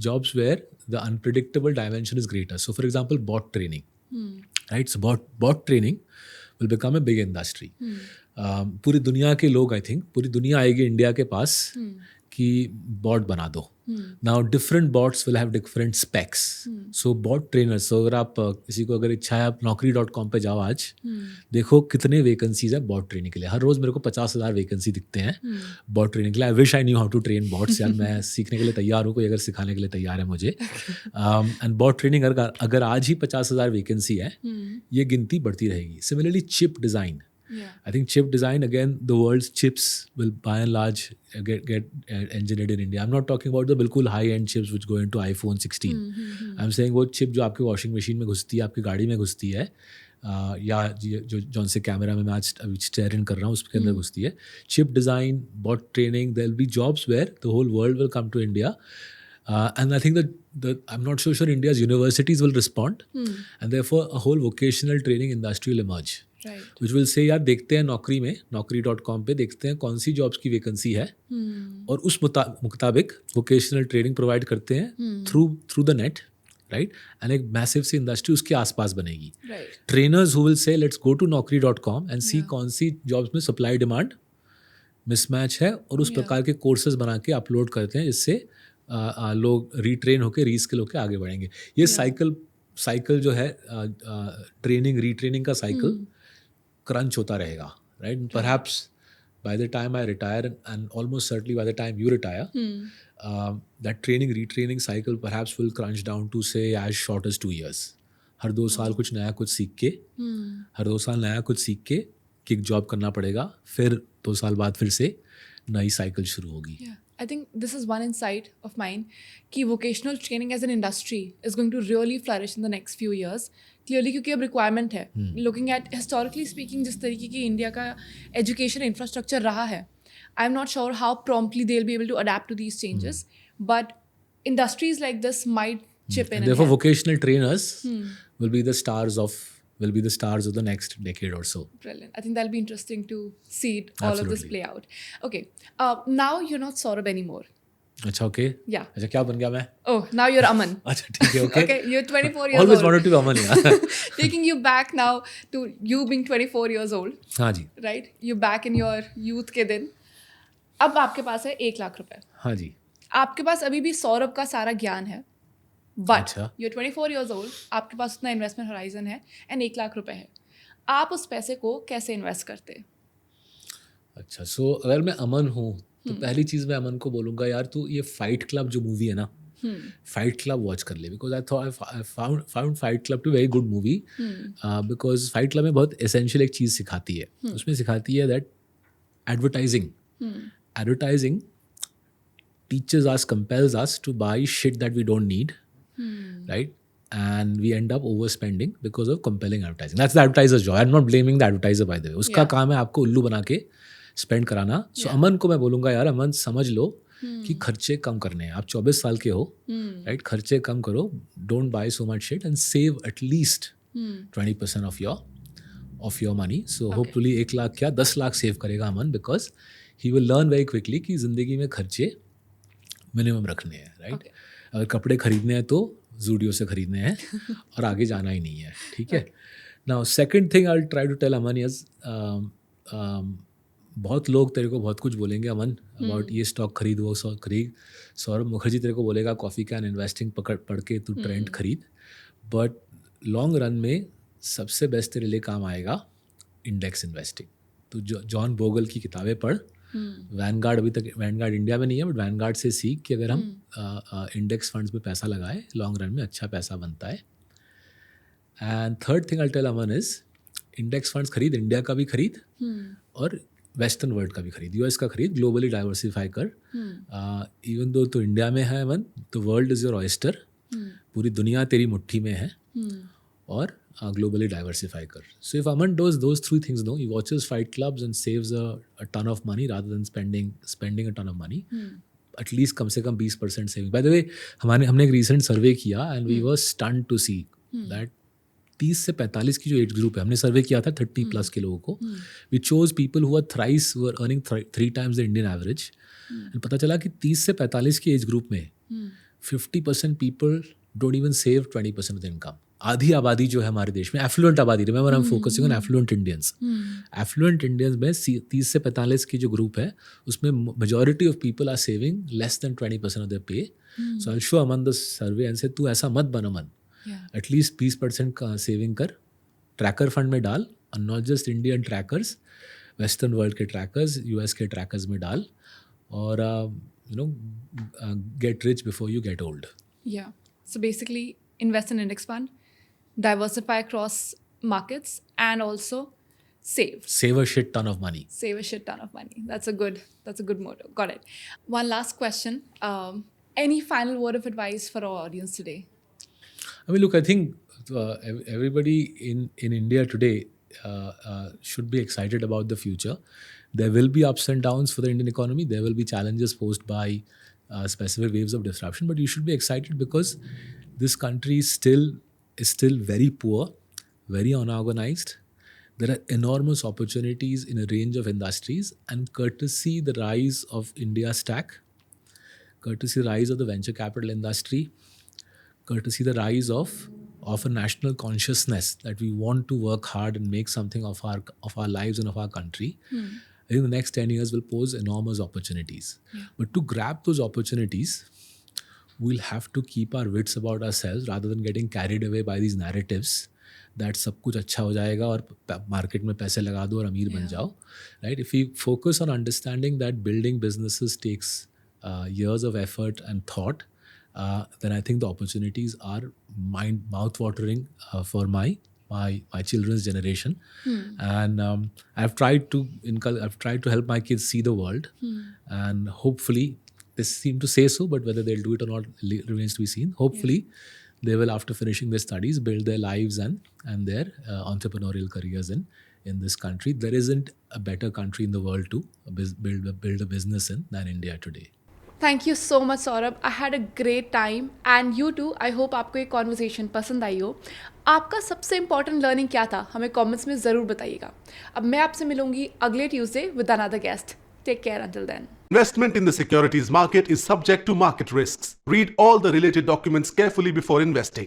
jobs where the unpredictable dimension is greater. So for example bot training, right? So bot training will become a big industry. पूरी दुनिया के लोग, I think पूरी दुनिया आएगी इंडिया के पास कि बॉट बना दो. Now different bots will have different specs. So bot trainers, so अगर आप किसी को अगर इच्छा है आप naukri.com पे जाओ, आज देखो कितने वैकेंसीज है बॉट ट्रेनिंग के लिए. हर रोज़ मेरे को 50,000 वैकेंसी दिखते हैं बॉट ट्रेनिंग के लिए. I wish I knew how to train bots. यार मैं सीखने के लिए तैयार हूँ, कोई अगर सिखाने के लिए तैयार है मुझे. एंड बॉट ट्रेनिंग अगर आज ही 50,000 वैकेंसी है, ये गिनती बढ़ती रहेगी. Similarly chip design, I think chip design, again, the world's chips will by and large get engineered in India. I'm not talking about the बिल्कुल high-end chips which go into iPhone 16. I'm saying वो chip जो आपके washing machine में घुसती है, आपकी गाड़ी में घुसती है, या जो से कैमरा में मैं आज स्टेयर इन कर रहा हूँ उसके अंदर घुसती है. Chip design, bot training, there will be jobs where the whole world will come to India. And I think that I'm not so sure India's universities will respond, and therefore a whole vocational training industry will emerge. Right. Which will say यार देखते हैं नौकरी में, naukri.com पे देखते हैं कौन सी जॉब्स की वैकेंसी है, और उस मुताबिक वोकेशनल ट्रेनिंग प्रोवाइड करते हैं through the net, right? And एक मैसिव सी इंडस्ट्री उसके आसपास बनेगी. Trainers who will say let's go to naukri.com and see कौन सी जॉब्स में सप्लाई डिमांड मिसमैच है, और उस प्रकार के कोर्सेज बना के अपलोड करते हैं, जिससे लोग रीट्रेन होकर रीस्किल होकर आगे बढ़ेंगे. ये साइकिल जो है ट्रेनिंग रीट्रेनिंग का साइकिल क्रंच होता रहेगा, right? Perhaps by the time I retire, and almost certainly by the time you retire, that training retraining cycle perhaps will crunch down to say as short as 2 years. हर 2 साल कुछ नया कुछ सीख के, हर 2 साल नया कुछ सीख के किक जॉब करना पड़ेगा, फिर 2 साल बाद फिर से नई साइकिल शुरू होगी. Yeah. I think this is one insight of mine कि vocational training as an industry is going to really flourish in the next few years. Clearly क्योंकि अब requirement है. Looking at historically speaking जिस तरीके की India का education infrastructure रहा है, I'm not sure how promptly they'll be able to adapt to these changes. But industries like this might chip in. And therefore, vocational trainers will be the stars of the next decade or so. Brilliant. I think that'll be interesting to see all of this play out. Okay. Now you're not Saurabh anymore. अच्छा, okay. Yeah. अच्छा, क्या बन गया मैं? Oh, now you're Aman. अच्छा, ठीक है, okay. Okay, you're 24 years Always old. wanted to be Aman, yeah. Taking you back now to you being 24 years old. हाँ जी. Right? You're back in your youth के दिन. अब आपके पास है 1 लाख रुपए. हाँ जी. आपके पास अभी भी सौरभ का सारा ज्ञान है. बट अच्छा. you're 24 years old, आपके पास उतना इन्वेस्टमेंट होराइजन है एंड 1 लाख रुपए है. आप उस पैसे को कैसे इन्वेस्ट करते? अच्छा, सो अगर मैं अमन हूँ तो पहली चीज़ मैं अमन को बोलूँगा, यार तू ये फाइट क्लब जो मूवी है ना, फाइट क्लब वॉच कर ले, because I found Fight Club to very good movie, because Fight Club में बहुत एसेंशियल एक चीज़ सिखाती है. उसमें सिखाती है that advertising teaches us, compels us to buy shit that we don't need, right? And we end up overspending because of compelling advertising. That's the advertiser's job. I'm not blaming the advertiser, by the way. उसका काम है आपको उल्लू बना के spend कराना. सो अमन को मैं बोलूँगा, यार अमन समझ लो कि खर्चे कम करने हैं. आप 24 साल के हो, राइट? खर्चे कम करो. Don't buy so much shit and save at least 20% of your money. So hopefully 1 lakh क्या 10 लाख सेव करेगा Aman, because he will learn very quickly कि ज़िंदगी में खर्चे मिनिमम रखने हैं, राइट? अगर कपड़े खरीदने हैं तो जूडियो से खरीदने हैं और आगे जाना ही नहीं है, ठीक है? Now second thing I will try to tell Aman is, बहुत लोग तेरे को बहुत कुछ बोलेंगे अमन अबाउट ये स्टॉक खरीद, वो स्टॉक खरीद. सौरभ मुखर्जी तेरे को बोलेगा कॉफ़ी कैन इन्वेस्टिंग पढ़ के तू ट्रेंड खरीद. बट लॉन्ग रन में सबसे बेस्ट तेरे लिए काम आएगा इंडेक्स इन्वेस्टिंग. तो जॉन बोगल की किताबें पढ़. वैनगार्ड अभी तक वैनगार्ड इंडिया में नहीं है, बट वैनगार्ड से सीख कि अगर हम इंडेक्स फंड्स में पैसा लगाए लॉन्ग रन में अच्छा पैसा बनता है. And third thing I tell Aman is, index funds खरीद, इंडिया का भी खरीद और वेस्टर्न वर्ल्ड का भी खरीद, यूएस का खरीद, ग्लोबली डाइवर्सिफाई कर. इवन दो तो इंडिया में है अमन, तो वर्ल्ड इज़ योर ऑयस्टर, पूरी दुनिया तेरी मुट्ठी में है, और globally diversify कर. So if Aman does those 3 things, no, he watches fight clubs and saves a ton of money rather than spending a ton of money. At least कम से कम 20% saving. By the way, हमने एक recent survey किया and we were stunned to see that 30 से 45 की जो age group है, हमने सर्वे किया था 30 प्लस के लोगों को. We chose people who were earning 3 times the Indian average. And पता चला कि 30 से 45 की एज ग्रुप में 50% people don't even save 20% of the income. आधी आबादी जो है हमारे देश में, एफ्लुएंट आबादी, remember I am focusing on affluent Indians. Affluent Indians में 30 से 45 की जो ग्रुप है, उसमें majority of people are saving less than 20% of their pay. So I will show Aman the survey and say तू ऐसा मत बन अमन, एटलीस्ट 20% का सेविंग कर, ट्रैकर फंड में डाल, और not just Indian trackers, western world के ट्रैकर्स, यूएस के ट्रैकर्स में डाल, और get rich before you get old. Yeah. So basically, invest in index fund, diversify across markets, and also save. Save a shit ton of money. Save a shit ton of money. That's a good motto. Got it. One last question. Any final word of advice for our audience today? I mean, look, I think everybody in India today should be excited about the future. There will be ups and downs for the Indian economy. There will be challenges posed by specific waves of disruption. But you should be excited because this country is still very poor, very unorganized. There are enormous opportunities in a range of industries, and courtesy the rise of India Stack, courtesy the rise of the venture capital industry, courtesy the rise of a national consciousness that we want to work hard and make something of our lives and of our country. I think the next 10 years will pose enormous opportunities. But to grab those opportunities, we'll have to keep our wits about ourselves rather than getting carried away by these narratives that सब कुछ अच्छा हो जाएगा और market में पैसे लगा दो और अमीर बन जाओ, right? If we focus on understanding that building businesses takes years of effort and thought, then I think the opportunities are mouth-watering for my children's generation. And I've tried to help my kids see the world, and hopefully they seem to say so, but whether they'll do it or not remains to be seen. Hopefully they will, after finishing their studies, build their lives and their entrepreneurial careers in this country. There isn't a better country in the world to build a business in than India today. Thank you so much Saurabh. I had a great time and you too. I hope आपको ये conversation पसंद आई हो. आपका सबसे important learning क्या था, हमें comments में ज़रूर बताइएगा. अब मैं आपसे मिलूंगी अगले Tuesday with another guest. Take care until then. Investment in the securities market is subject to market risks. Read all the related documents carefully before investing.